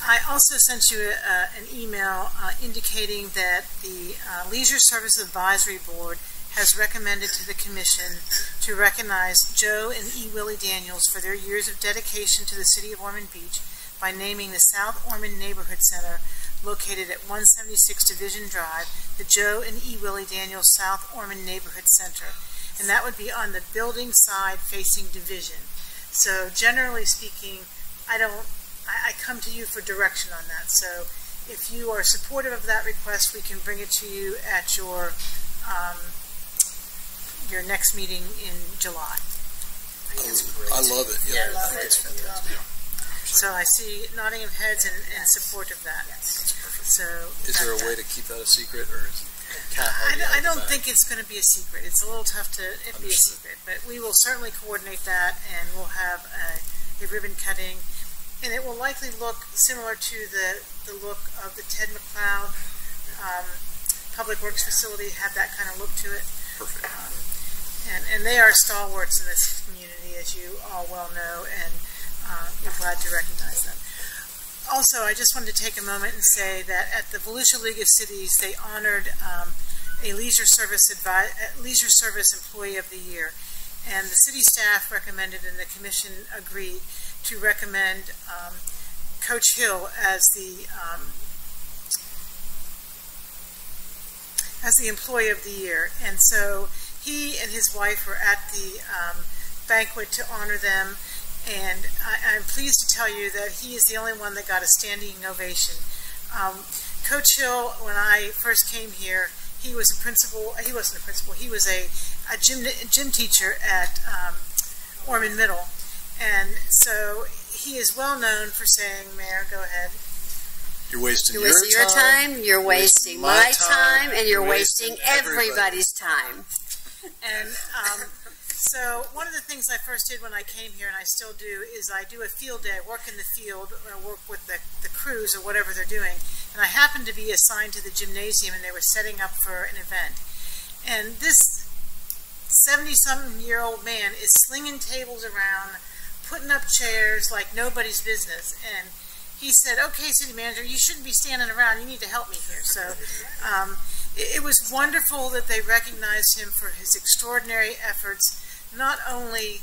I also sent you an email indicating that the Leisure Service Advisory Board has recommended to the Commission to recognize Joe and E. Willie Daniels for their years of dedication to the City of Ormond Beach by naming the South Ormond Neighborhood Center, located at 176 Division Drive, the Joe and E. Willie Daniels South Ormond Neighborhood Center. And that would be on the building side facing Division. So generally speaking, I come to you for direction on that. So if you are supportive of that request, we can bring it to you at your next meeting in July. I love it. Yeah, I think it's fantastic. So I see nodding of heads in support of that. That's perfect. So is there a way to keep that a secret, or is I don't think it's going to be a secret. It's a little tough to be a secret, but we will certainly coordinate that, and we'll have a ribbon cutting, and it will likely look similar to the look of the Ted McLeod Public Works facility. Have that kind of look to it. Perfect. And they are stalwarts in this community, as you all well know, and we're glad to recognize them. Also, I just wanted to take a moment and say that at the Volusia League of Cities, they honored a leisure service employee of the year, and the city staff recommended, and the commission agreed to recommend Coach Hill as the employee of the year. And so he and his wife were at the banquet to honor them. And I'm pleased to tell you that he is the only one that got a standing ovation. Coach Hill, when I first came here, he was a principal. He wasn't a principal. He was a gym teacher at Ormond Middle, and so he is well known for saying, "Mayor, go ahead. You're wasting your time. You're wasting my time, and you're wasting everybody's time." And so one of the things I first did when I came here, and I still do, is I do a field day. I work in the field, or I work with the crews or whatever they're doing. And I happened to be assigned to the gymnasium, and they were setting up for an event. And this 70-something-year-old man is slinging tables around, putting up chairs like nobody's business. And he said, "Okay, city manager, you shouldn't be standing around. You need to help me here." So it was wonderful that they recognized him for his extraordinary efforts, not only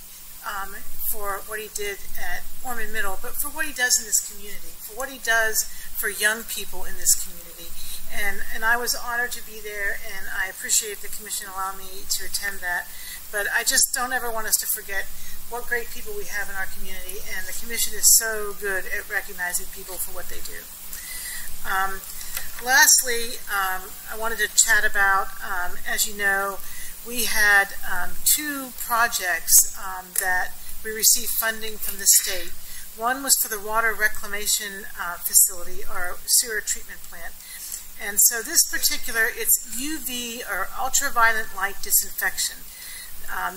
for what he did at Ormond Middle, but for what he does in this community, for what he does for young people in this community. And I was honored to be there, and I appreciate the commission allowing me to attend that. But I just don't ever want us to forget what great people we have in our community, and the commission is so good at recognizing people for what they do. Lastly, I wanted to chat about, as you know, we had two projects that we received funding from the state. One was for the water reclamation facility, or sewer treatment plant. And so this particular, it's UV, or ultraviolet light disinfection.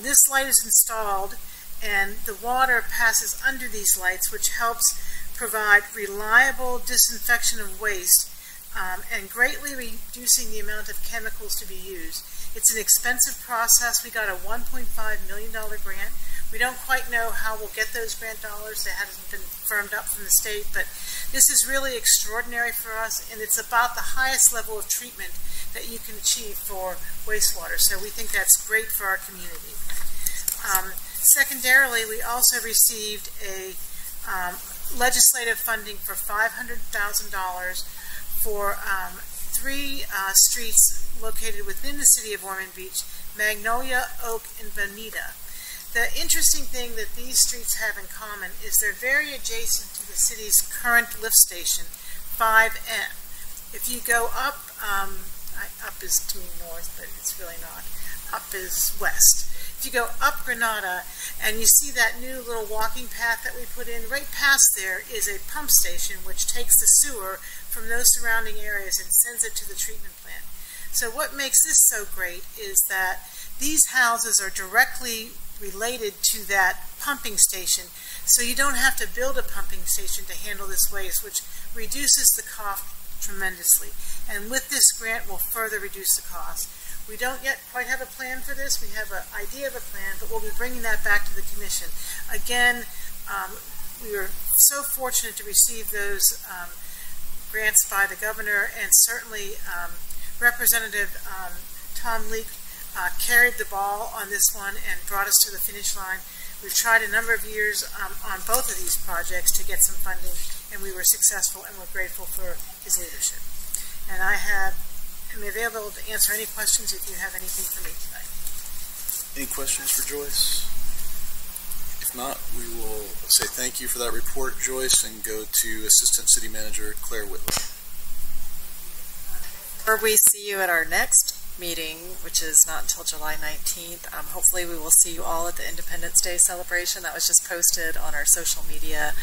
This light is installed, and the water passes under these lights, which helps provide reliable disinfection of waste and greatly reducing the amount of chemicals to be used. It's an expensive process. We got a $1.5 million grant. We don't quite know how we'll get those grant dollars. That hasn't been firmed up from the state, but this is really extraordinary for us, and it's about the highest level of treatment that you can achieve for wastewater. So we think that's great for our community. Secondarily, we also received a legislative funding for $500,000 for three streets located within the city of Ormond Beach: Magnolia, Oak, and Bonita. The interesting thing that these streets have in common is they're very adjacent to the city's current lift station, 5M. If you go up, up is to me north, but it's really not. Up is west. If you go up Granada and you see that new little walking path that we put in, right past there is a pump station which takes the sewer from those surrounding areas and sends it to the treatment plant. So what makes this so great is that these houses are directly related to that pumping station, so you don't have to build a pumping station to handle this waste, which reduces the cost tremendously. And with this grant, we'll further reduce the cost. We don't yet quite have a plan for this. We have an idea of a plan, but we'll be bringing that back to the commission. Again, we were so fortunate to receive those grants by the governor, and certainly Representative Tom Leek carried the ball on this one and brought us to the finish line. We've tried a number of years on both of these projects to get some funding, and we were successful, and we're grateful for his leadership. And I'm available to answer any questions if you have anything for me tonight. Any questions for Joyce? If not, we will say thank you for that report, Joyce, and go to Assistant City Manager Claire Whitley. Or we see you at our next meeting, which is not until July 19th. Hopefully we will see you all at the Independence Day celebration. That was just posted on our social media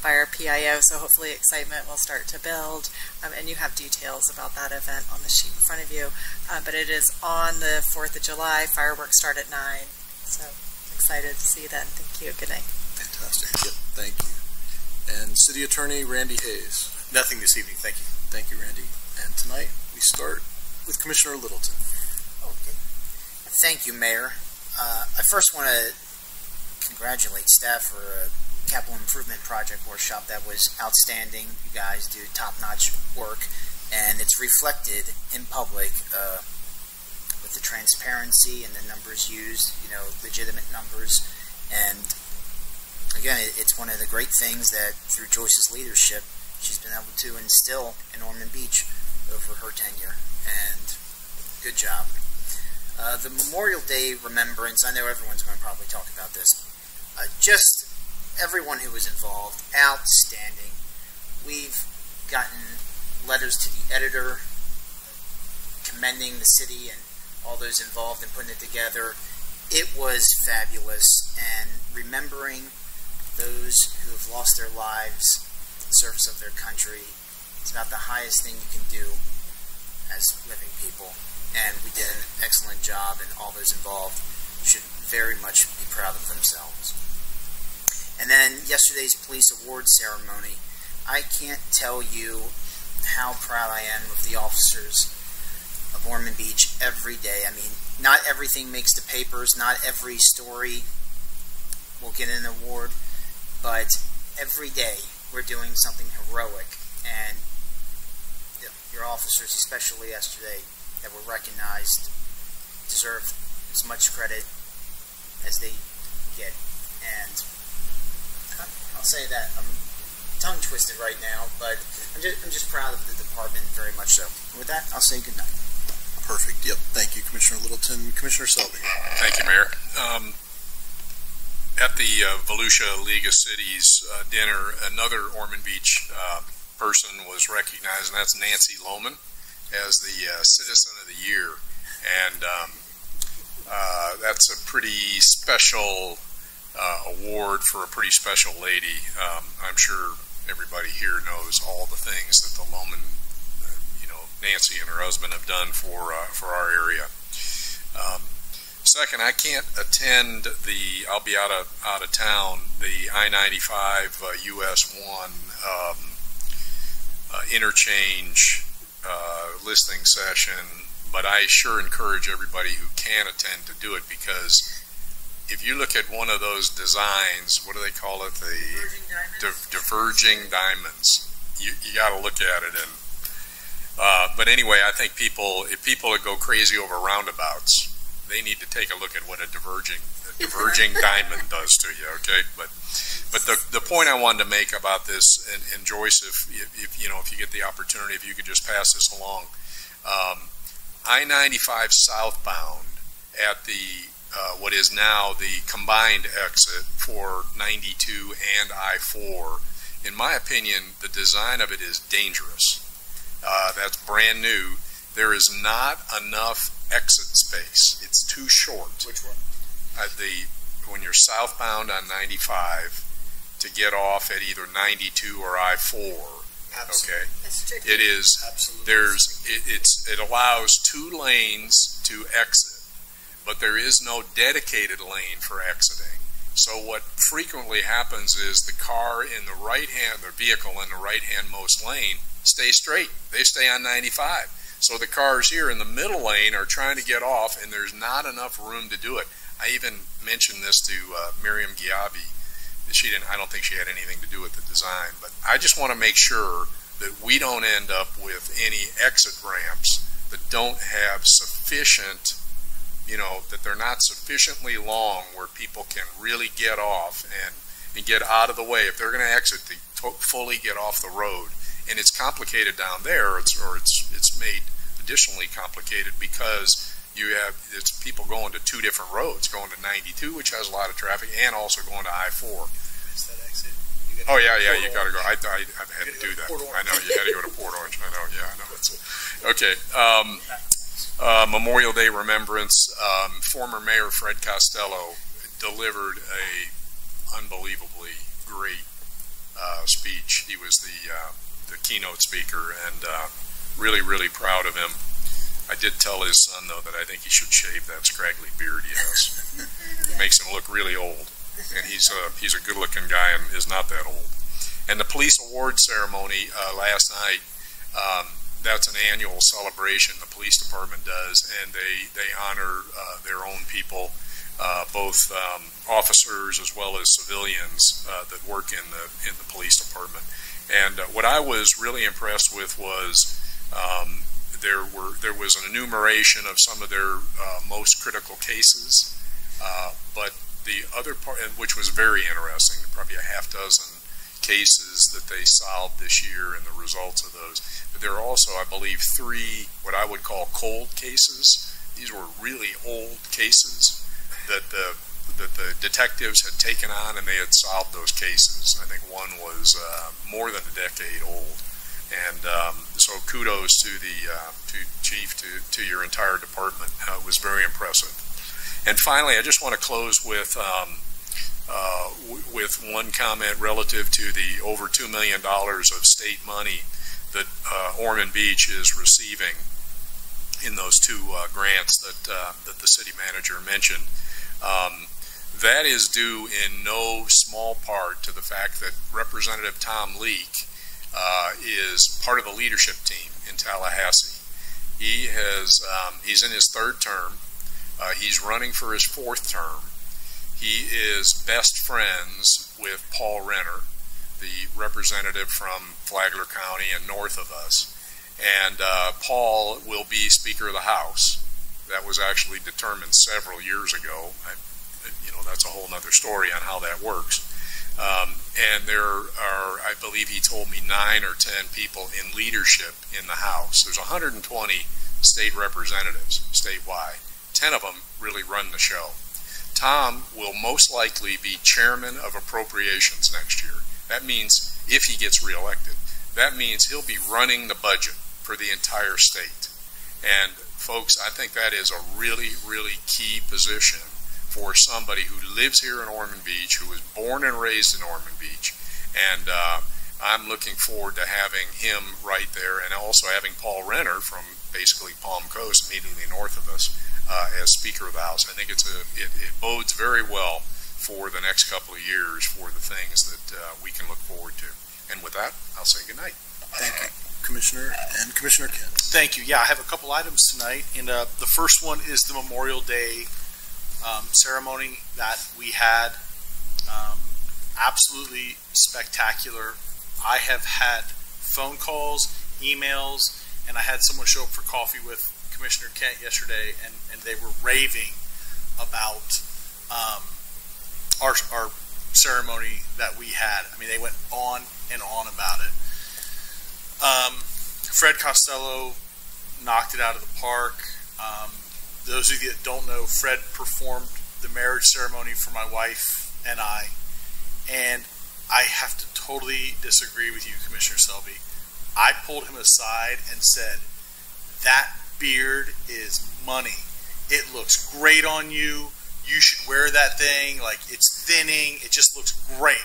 by our PIO, so hopefully excitement will start to build, and you have details about that event on the sheet in front of you. But it is on the 4th of July. Fireworks start at 9, so excited to see you then. Thank you. Good night. Fantastic. Yep, thank you. And City Attorney Randy Hayes. Nothing this evening. Thank you. Thank you, Randy. And tonight we start with Commissioner Littleton. Okay. Thank you, Mayor. I first want to congratulate staff for a capital improvement project workshop that was outstanding. You guys do top-notch work, and it's reflected in public with the transparency and the numbers used, legitimate numbers. And again, it's one of the great things that through Joyce's leadership, she's been able to instill in Ormond Beach over her tenure, and good job. The Memorial Day Remembrance, I know everyone's going to probably talk about this. Just everyone who was involved, outstanding. We've gotten letters to the editor commending the city and all those involved in putting it together. It was fabulous, and remembering those who have lost their lives in service of their country, it's about the highest thing you can do as living people. And we did an excellent job, and all those involved should very much be proud of themselves. And then yesterday's police award ceremony, I can't tell you how proud I am of the officers of Ormond Beach every day. I mean, not everything makes the papers, not every story will get an award, but every day we're doing something heroic, and your officers, especially yesterday, that were recognized, deserve as much credit as they get. And I'll say that I'm tongue twisted right now, but I'm just proud of the department very much so. And with that, I'll say good night. Perfect. Yep. Thank you, Commissioner Littleton. Commissioner Selby. Thank you, Mayor. At the Volusia League of Cities dinner, another Ormond Beach person was recognized, and that's Nancy Lohman as the Citizen of the Year. And that's a pretty special award for a pretty special lady. I'm sure everybody here knows all the things that the Lohman, Nancy and her husband have done for our area. Second, I can't attend I'll be out of town, the I-95 US 1 interchange listening session, but I sure encourage everybody who can attend to do it, because if you look at one of those designs, what do they call it? The diverging diamonds. You got to look at it. And but anyway, I think if people go crazy over roundabouts, they need to take a look at what a diverging diamond does to you. Okay, but the point I wanted to make about this, and Joyce, if you get the opportunity, if you could just pass this along, I-95 southbound at the what is now the combined exit for 92 and I-4, in my opinion, the design of it is dangerous. That's brand new. There is not enough exit space. It's too short. Which one? When you're southbound on 95 to get off at either 92 or I-4. Absolutely. Okay. It is. Absolutely. It allows 2 lanes to exit, but there is no dedicated lane for exiting. So what frequently happens is the car in the vehicle in the right-hand most lane stay straight. They stay on 95. So the cars here in the middle lane are trying to get off, and there's not enough room to do it. I even mentioned this to Miriam Giabi. I don't think she had anything to do with the design, but I just want to make sure that we don't end up with any exit ramps that don't have sufficient, that they're not sufficiently long where people can really get off and get out of the way. If they're going to exit, to fully get off the road. And it's complicated down there, it's made additionally complicated because it's people going to 2 different roads, going to 92, which has a lot of traffic, and also going to I-4. Is that exit? Oh yeah, you got to go. I've had to do that. I know you had to go to Port Orange. I know. Yeah, I know. Okay. Memorial Day Remembrance, former Mayor Fred Costello delivered a unbelievably great speech. He was the keynote speaker, and really, really proud of him. I did tell his son, though, that I think he should shave that scraggly beard he has. It makes him look really old, and he's a good-looking guy and is not that old. And the police award ceremony last night, that's an annual celebration the police department does, and they honor their own people, both officers as well as civilians that work in the police department. And what I was really impressed with was there was an enumeration of some of their most critical cases, but the other part, which was very interesting, probably a half dozen cases that they solved this year and the results of those. But there are also, I believe, 3 what I would call cold cases. These were really old cases that the detectives had taken on, and they had solved those cases. I think one was more than a decade old. And so kudos to the to Chief, to your entire department. It was very impressive. And finally, I just want to close with one comment relative to the over $2 million of state money that Ormond Beach is receiving in those 2 grants that the city manager mentioned. That is due in no small part to the fact that Representative Tom Leake is part of the leadership team in Tallahassee. He's in his 3rd term. He's running for his 4th term. He is best friends with Paul Renner, the representative from Flagler County and north of us. And Paul will be Speaker of the House. That was actually determined several years ago. That's a whole other story on how that works. And there are, I believe he told me, 9 or 10 people in leadership in the House. There's 120 state representatives statewide. 10 of them really run the show. Tom will most likely be chairman of appropriations next year. That means, if he gets reelected, that means he'll be running the budget for the entire state. And folks, I think that is a really, really key position for somebody who lives here in Ormond Beach, who was born and raised in Ormond Beach. And I'm looking forward to having him right there, and also having Paul Renner from basically Palm Coast, immediately north of us, as Speaker of the House. I think it bodes very well for the next couple of years for the things that we can look forward to. And with that, I'll say goodnight. Thank you, Commissioner. And Commissioner Kent. Thank you. Yeah, I have a couple items tonight, and the first one is the Memorial Day ceremony that we had. Absolutely spectacular. I have had phone calls, emails, and I had someone show up for coffee with Commissioner Kent yesterday, and they were raving about our ceremony that we had. I mean, they went on and on about it. Fred Costello knocked it out of the park. Those of you that don't know, Fred performed the marriage ceremony for my wife and I have to totally disagree with you, Commissioner Selby. I pulled him aside and said, that beard is money. It looks great on you. You should wear that thing. Like, it's thinning. It just looks great.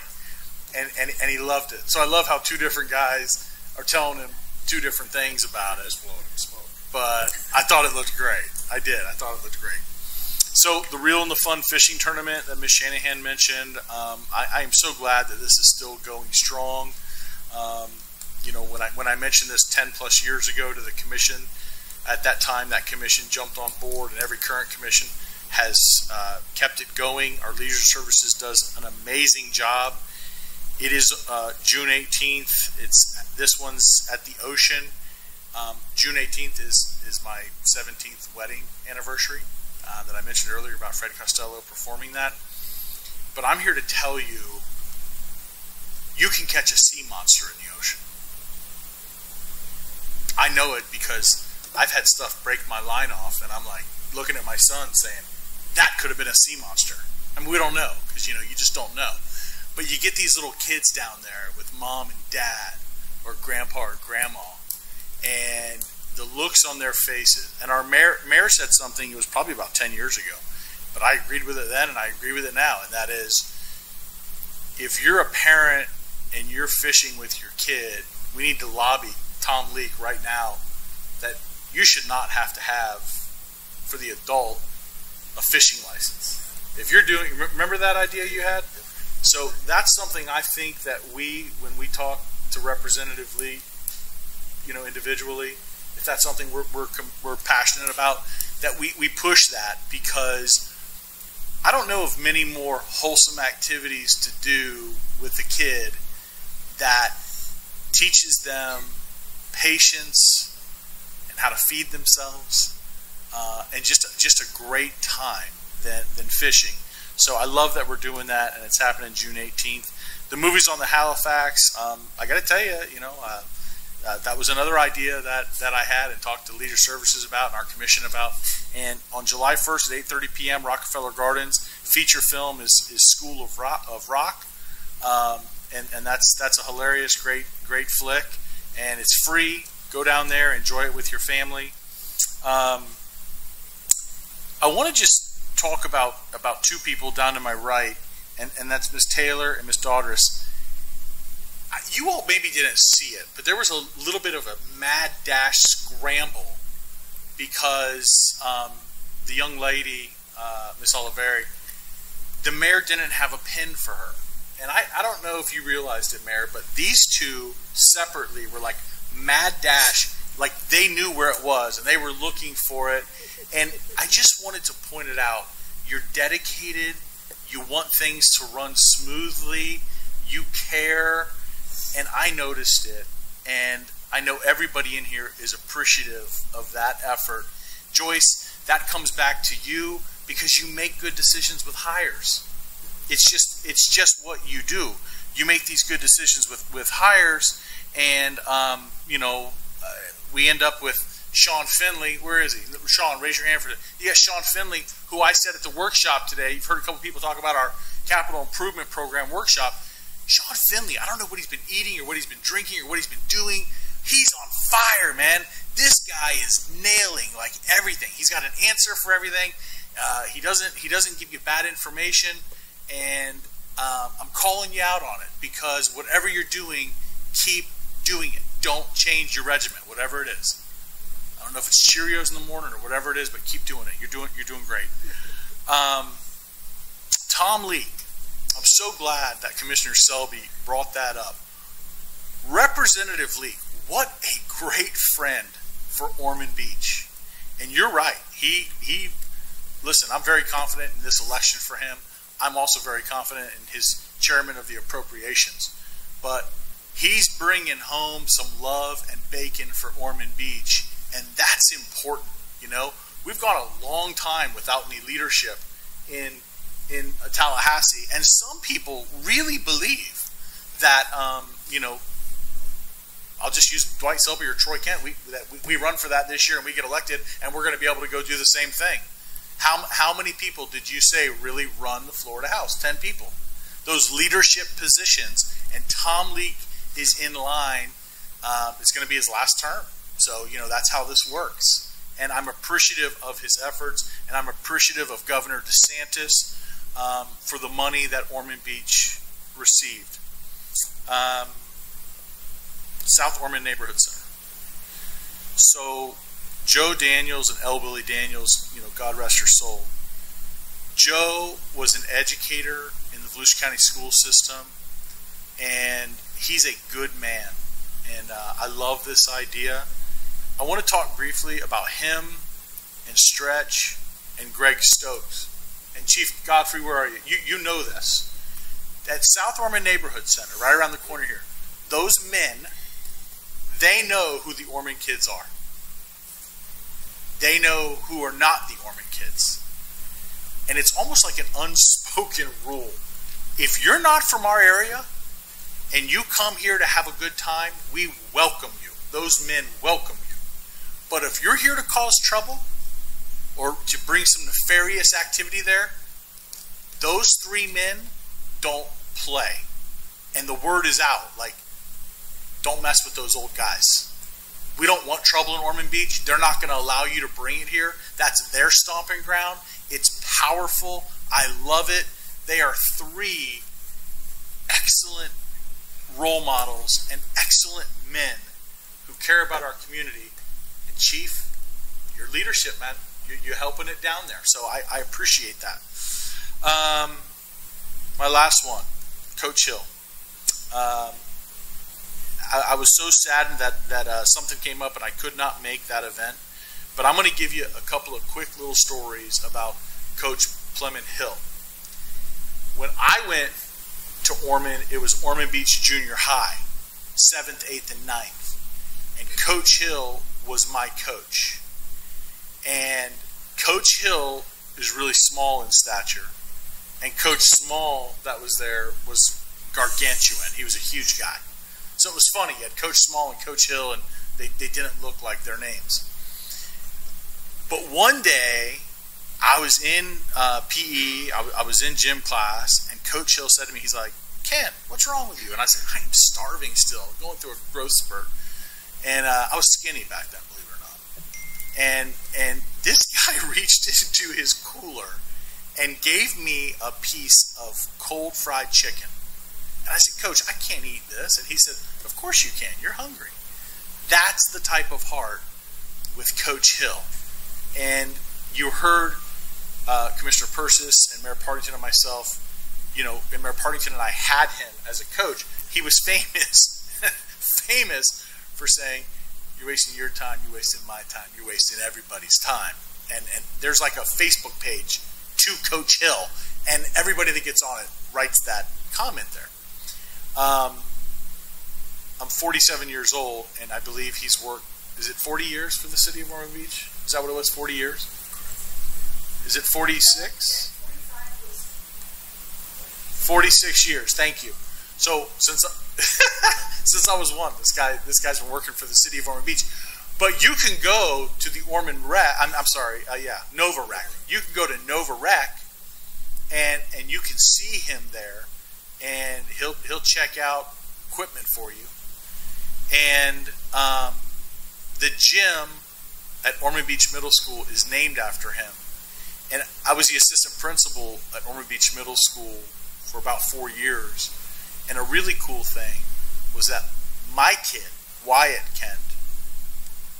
And he loved it. So I love how 2 different guys are telling him 2 different things about it. But I thought it looked great. I did. I thought it looked great. So the Real and the Fun fishing tournament that Ms. Shanahan mentioned, I am so glad that this is still going strong. When I mentioned this 10 plus years ago to the commission, at that time that commission jumped on board, and every current commission has kept it going. Our leisure services does an amazing job. It is June 18th. This one's at the Ocean. June 18th is my 17th wedding anniversary that I mentioned earlier about Fred Costello performing that. But I'm here to tell you, you can catch a sea monster in the ocean. I know it because I've had stuff break my line off, and I'm like looking at my son saying, that could have been a sea monster. I mean, we don't know, because you just don't know. But you get these little kids down there with mom and dad, or grandpa or grandma, and the looks on their faces. And our mayor said something, it was probably about 10 years ago, but I agreed with it then and I agree with it now, and that is, if you're a parent and you're fishing with your kid, we need to lobby Tom Leake right now that you should not have to have, for the adult, a fishing license. If you're doing, remember that idea you had? So that's something I think that when we talk to Representative Lee, individually, if that's something we're passionate about, that we push that, because I don't know of many more wholesome activities to do with the kid that teaches them patience and how to feed themselves, and just a great time than fishing. So I love that we're doing that, and it's happening June 18th. The movie's on the Halifax. I got to tell you, that was another idea that I had and talked to Leisure Services about and our commission about. And on July 1st at 8:30 p.m., Rockefeller Gardens, feature film is School of Rock, and that's a hilarious, great flick, and it's free. Go down there, enjoy it with your family. I want to just talk about two people down to my right, and that's Miss Taylor and Miss Daughtris. You all maybe didn't see it, but there was a little bit of a mad dash scramble because the young lady, Miss Oliveri, the mayor didn't have a pin for her. And I don't know if you realized it, Mayor, but these two separately were like mad dash, like they knew where it was and they were looking for it. And I just wanted to point it out. You're dedicated. You want things to run smoothly. You care. And I noticed it. And I know everybody in here is appreciative of that effort. Joyce, that comes back to you because you make good decisions with hires. It's just what you do. You make these good decisions with hires, and we end up with Sean Finley. Where is he? Sean, raise your hand for it. Yeah, Sean Finley, who I said at the workshop today. You've heard a couple people talk about our capital improvement program workshop. Sean Finley, I don't know what he's been eating or what he's been drinking or what he's been doing. He's on fire, man. This guy is nailing like everything. He's got an answer for everything. He doesn't give you bad information, and I'm calling you out on it because whatever you're doing, keep doing it. Don't change your regimen, whatever it is. I don't know if it's Cheerios in the morning or whatever it is, but keep doing it. You're doing great. Tom Lee, I'm so glad that Commissioner Selby brought that up. Representative Lee, what a great friend for Ormond Beach. And you're right. Listen, I'm very confident in this election for him. I'm also very confident in his chairman of the appropriations. But he's bringing home some love and bacon for Ormond Beach, and that's important. We've gone a long time without any leadership in Tallahassee, and some people really believe that I'll just use Dwight Selby or Troy Kent. We run for that this year and we get elected, and we're going to be able to go do the same thing. How many people did you say really run the Florida House? 10 people. Those leadership positions, and Tom Leake is in line. It's going to be his last term. So, that's how this works. And I'm appreciative of his efforts, and I'm appreciative of Governor DeSantis for the money that Ormond Beach received. South Ormond Neighborhood Center. So Joe Daniels and L. Billy Daniels, God rest her soul. Joe was an educator in the Volusia County school system, and he's a good man. And I love this idea. I want to talk briefly about him and Stretch and Greg Stokes. And Chief Godfrey, where are you? You know this. At South Ormond Neighborhood Center, right around the corner here, those men, they know who the Ormond kids are. They know who are not the Ormond kids. And it's almost like an unspoken rule. If you're not from our area and you come here to have a good time, we welcome you. Those men welcome you. But if you're here to cause trouble or to bring some nefarious activity there, those three men don't play. And the word is out, like, don't mess with those old guys. We don't want trouble in Ormond Beach. They're not going to allow you to bring it here. That's their stomping ground. It's powerful. I love it. They are 3 excellent role models and excellent men who care about our community. And Chief, your leadership, man, you're helping it down there. So I appreciate that. My last one, Coach Hill. I was so saddened that something came up and I could not make that event. But I'm going to give you a couple of quick little stories about Coach Clement Hill. When I went to Ormond, it was Ormond Beach Junior High, 7th, 8th, and 9th. And Coach Hill was my coach. And Coach Hill is really small in stature. And Coach Small that was there was gargantuan. He was a huge guy. So it was funny. You had Coach Small and Coach Hill, and they didn't look like their names. But one day, I was in PE, I was in gym class, and Coach Hill said to me, he's like, Ken, what's wrong with you? And I said, I am starving still, going through a growth spurt. And I was skinny back then, believe it or not. And this guy reached into his cooler and gave me a piece of cold fried chicken. And I said, Coach, I can't eat this. And he said, of course you can. You're hungry. That's the type of heart with Coach Hill. And you heard Commissioner Persis and Mayor Partington and myself, and Mayor Partington and I had him as a coach. He was famous, famous for saying, you're wasting your time, you're wasting my time, you're wasting everybody's time. And there's like a Facebook page to Coach Hill, and everybody that gets on it writes that comment there. I'm 47 years old, and I believe he's worked, is it 40 years for the city of Ormond Beach? Is that what it was, 40 years? Is it 46? 46 years, thank you. So, since I was one, this guy's been working for the city of Ormond Beach. But you can go to the Ormond Rec, Nova Rec. You can go to Nova Rec, and you can see him there, and he'll check out equipment for you. And the gym at Ormond Beach Middle School is named after him. And I was the assistant principal at Ormond Beach Middle School for about 4 years. And a really cool thing was that my kid, Wyatt Kent,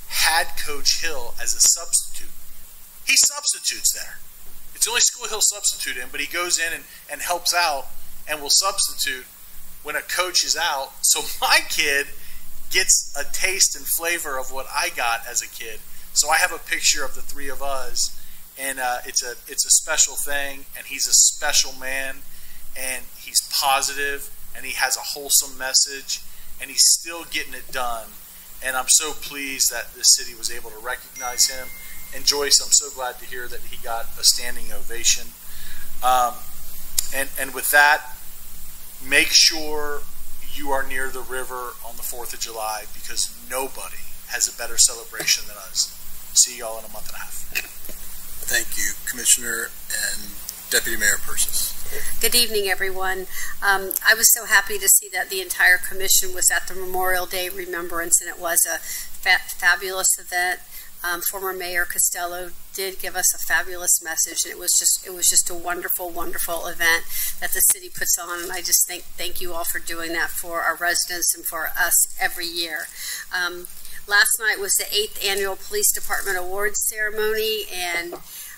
had Coach Hill as a substitute. He substitutes there. It's the only school he'll substitute in, but he goes in and helps out and will substitute when a coach is out. So my kid gets a taste and flavor of what I got as a kid. So I have a picture of the 3 of us, and it's a special thing, and he's a special man, and he's positive, and he has a wholesome message, and he's still getting it done. And I'm so pleased that the city was able to recognize him. And Joyce, I'm so glad to hear that he got a standing ovation. And with that, make sure you are near the river on the 4th of July, because nobody has a better celebration than us. See y'all in a month and a half. Thank you, Commissioner and Deputy Mayor Persis. Good evening, everyone. I was so happy to see that the entire commission was at the Memorial Day Remembrance, and it was a fabulous event. Former Mayor Costello did give us a fabulous message, and it was just a wonderful, wonderful event that the city puts on, and I just thank you all for doing that for our residents and for us every year. Last night was the 8th Annual Police Department Awards Ceremony, and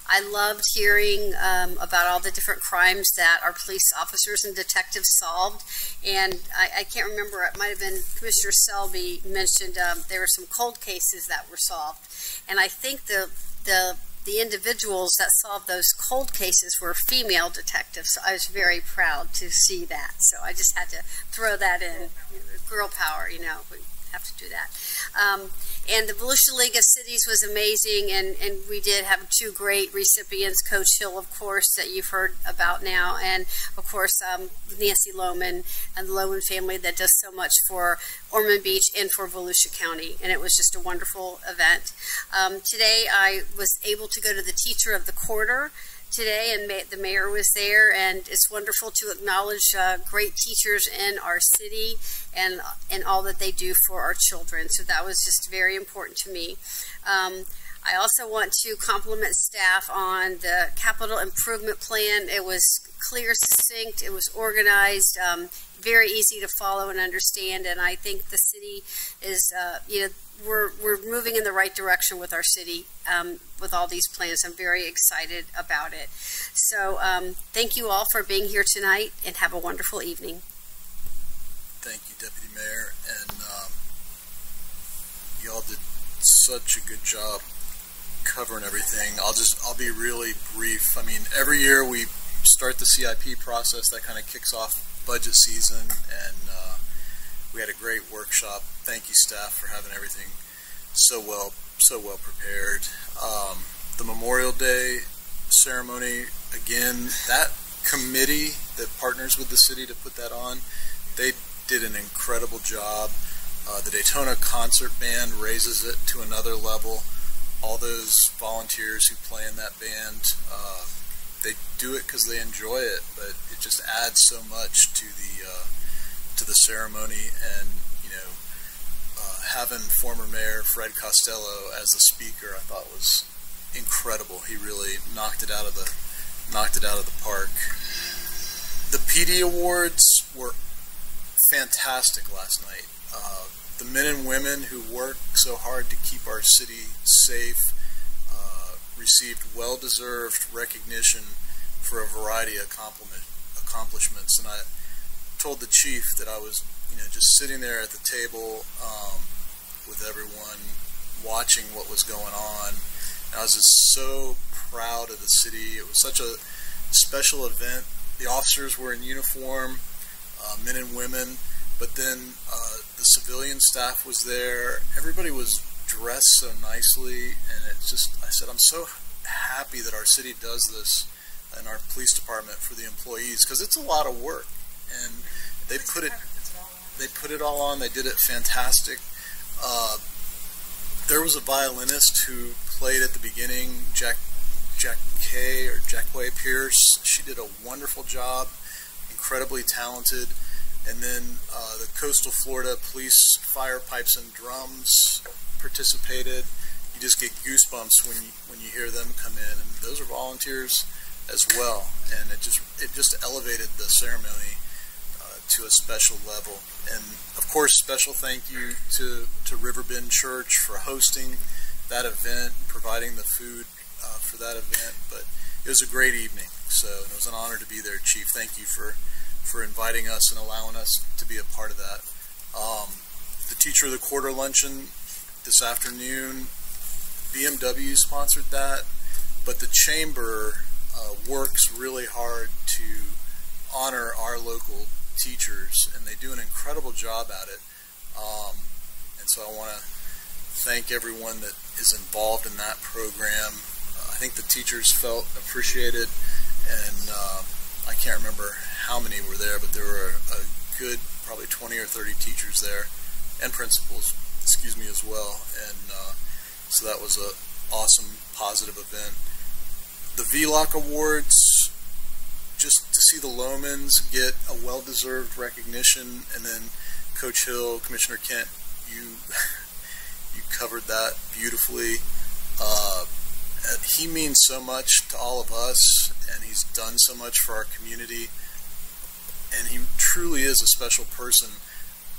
I loved hearing about all the different crimes that our police officers and detectives solved. And I can't remember, it might have been Commissioner Selby mentioned there were some cold cases that were solved. And I think the individuals that solved those cold cases were female detectives. So I was very proud to see that. So I just had to throw that in. Girl power, we have to do that. And the Volusia League of Cities was amazing, and we did have 2 great recipients, Coach Hill, of course, that you've heard about now, and of course Nancy Lohman and the Lohman family that does so much for Ormond Beach and for Volusia County, and it was just a wonderful event. Today I was able to go to the Teacher of the Quarter today, and the mayor was there, and it's wonderful to acknowledge great teachers in our city and all that they do for our children. So that was just very important to me. I also want to compliment staff on the capital improvement plan. It was clear, succinct, it was organized, very easy to follow and understand, and I think the city is, we're moving in the right direction with our city with all these plans. I'm very excited about it. So thank you all for being here tonight, and have a wonderful evening. Thank you, Deputy Mayor, and y'all did such a good job covering everything. I'll be really brief. I mean, every year we start the CIP process. That kind of kicks off budget season, and we had a great workshop. Thank you, staff, for having everything so well prepared. The Memorial Day ceremony, again, that committee that partners with the city to put that on, they did an incredible job. The Daytona Concert Band raises it to another level. All those volunteers who play in that band, they do it because they enjoy it, but it just adds so much to the ceremony. And having former Mayor Fred Costello as the speaker, I thought was incredible. He really knocked it out of the park. The PD Awards were fantastic last night. The men and women who work so hard to keep our city safe received well-deserved recognition for a variety of accomplishments. And I told the chief that I was, just sitting there at the table with everyone, watching what was going on. And I was just so proud of the city. It was such a special event. The officers were in uniform, men and women. But then the civilian staff was there. Everybody was dressed so nicely, and it's just, I said, I'm so happy that our city does this, and our police department, for the employees, because it's a lot of work, and they put it all on. They did it fantastic. There was a violinist who played at the beginning, Jackway Pierce. She did a wonderful job, incredibly talented. And then the Coastal Florida Police Fire Pipes and Drums participated. You just get goosebumps when you hear them come in, and those are volunteers as well. And it just elevated the ceremony to a special level. And of course, special thank you to Riverbend Church for hosting that event and providing the food for that event. But it was a great evening, so it was an honor to be there, Chief. Thank you for inviting us and allowing us to be a part of that. The Teacher of the Quarter Luncheon this afternoon, BMW sponsored that, but the Chamber works really hard to honor our local teachers, and they do an incredible job at it. And so I want to thank everyone that is involved in that program. I think the teachers felt appreciated, and I can't remember how many were there, but there were a good probably 20 or 30 teachers there, and principals, as well. And so that was a awesome, positive event. The VLOC Awards, just to see the Lomans get a well-deserved recognition, and then Coach Hill, Commissioner Kent, you covered that beautifully. He means so much to all of us, and he's done so much for our community, and he truly is a special person.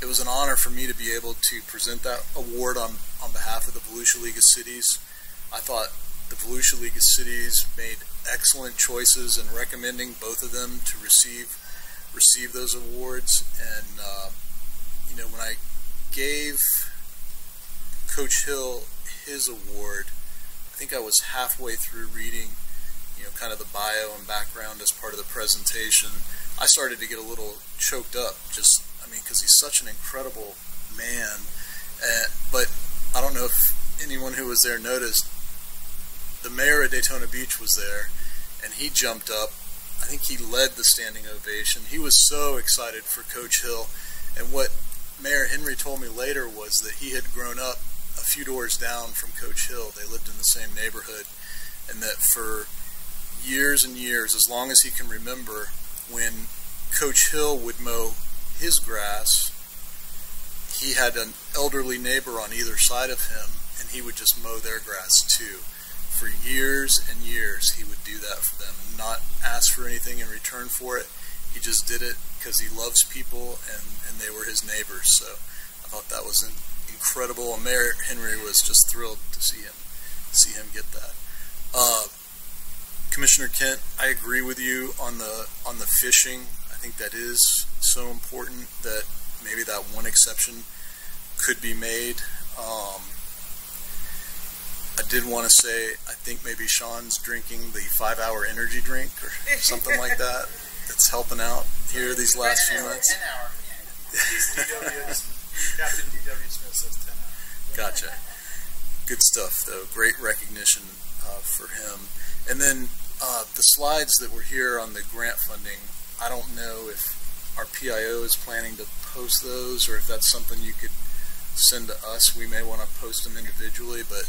It was an honor for me to be able to present that award on behalf of the Volusia League of Cities. I thought the Volusia League of Cities made excellent choices in recommending both of them to receive those awards. And when I gave Coach Hill his award, I think I was halfway through reading kind of the bio and background as part of the presentation. I started to get a little choked up, because he's such an incredible man. But I don't know if anyone who was there noticed, the mayor of Daytona Beach was there, and he jumped up. I think he led the standing ovation. He was so excited for Coach Hill. And what Mayor Henry told me later was that he had grown up a few doors down from Coach Hill. They lived in the same neighborhood, and that for years and years, as long as he can remember, when Coach Hill would mow his grass, he had an elderly neighbor on either side of him, and he would just mow their grass too. For years and years, he would do that for them, not ask for anything in return for it. He just did it because he loves people, and they were his neighbors. So I thought that was incredible. And Mayor Henry was just thrilled to see him get that. Commissioner Kent, I agree with you on the fishing. I think that is so important that maybe that one exception could be made. I did want to say, I think maybe Sean's drinking the 5-hour energy drink or something like that. That's helping out here these last few months. 10 hour. Captain D.W. Smith says 10 hour. Gotcha. Good stuff, though. Great recognition for him. And then the slides that were here on the grant funding, I don't know if our PIO is planning to post those, or if that's something you could send to us. We may want to post them individually, but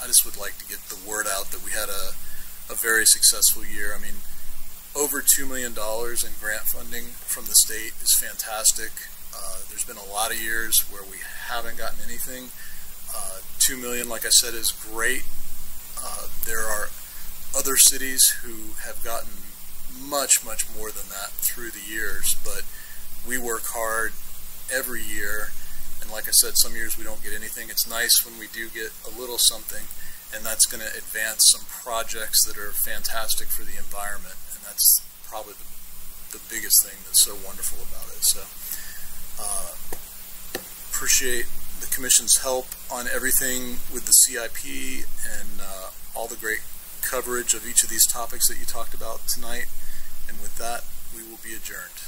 I just would like to get the word out that we had a very successful year. I mean, over $2 million in grant funding from the state is fantastic. There's been a lot of years where we haven't gotten anything. $2 million, like I said, is great. There are other cities who have gotten much, much more than that through the years, but we work hard every year, and like I said, some years we don't get anything. It's nice when we do get a little something, and that's going to advance some projects that are fantastic for the environment, and that's probably the biggest thing that's so wonderful about it. So appreciate the Commission's help on everything with the CIP and all the great coverage of each of these topics that you talked about tonight. And with that, we will be adjourned.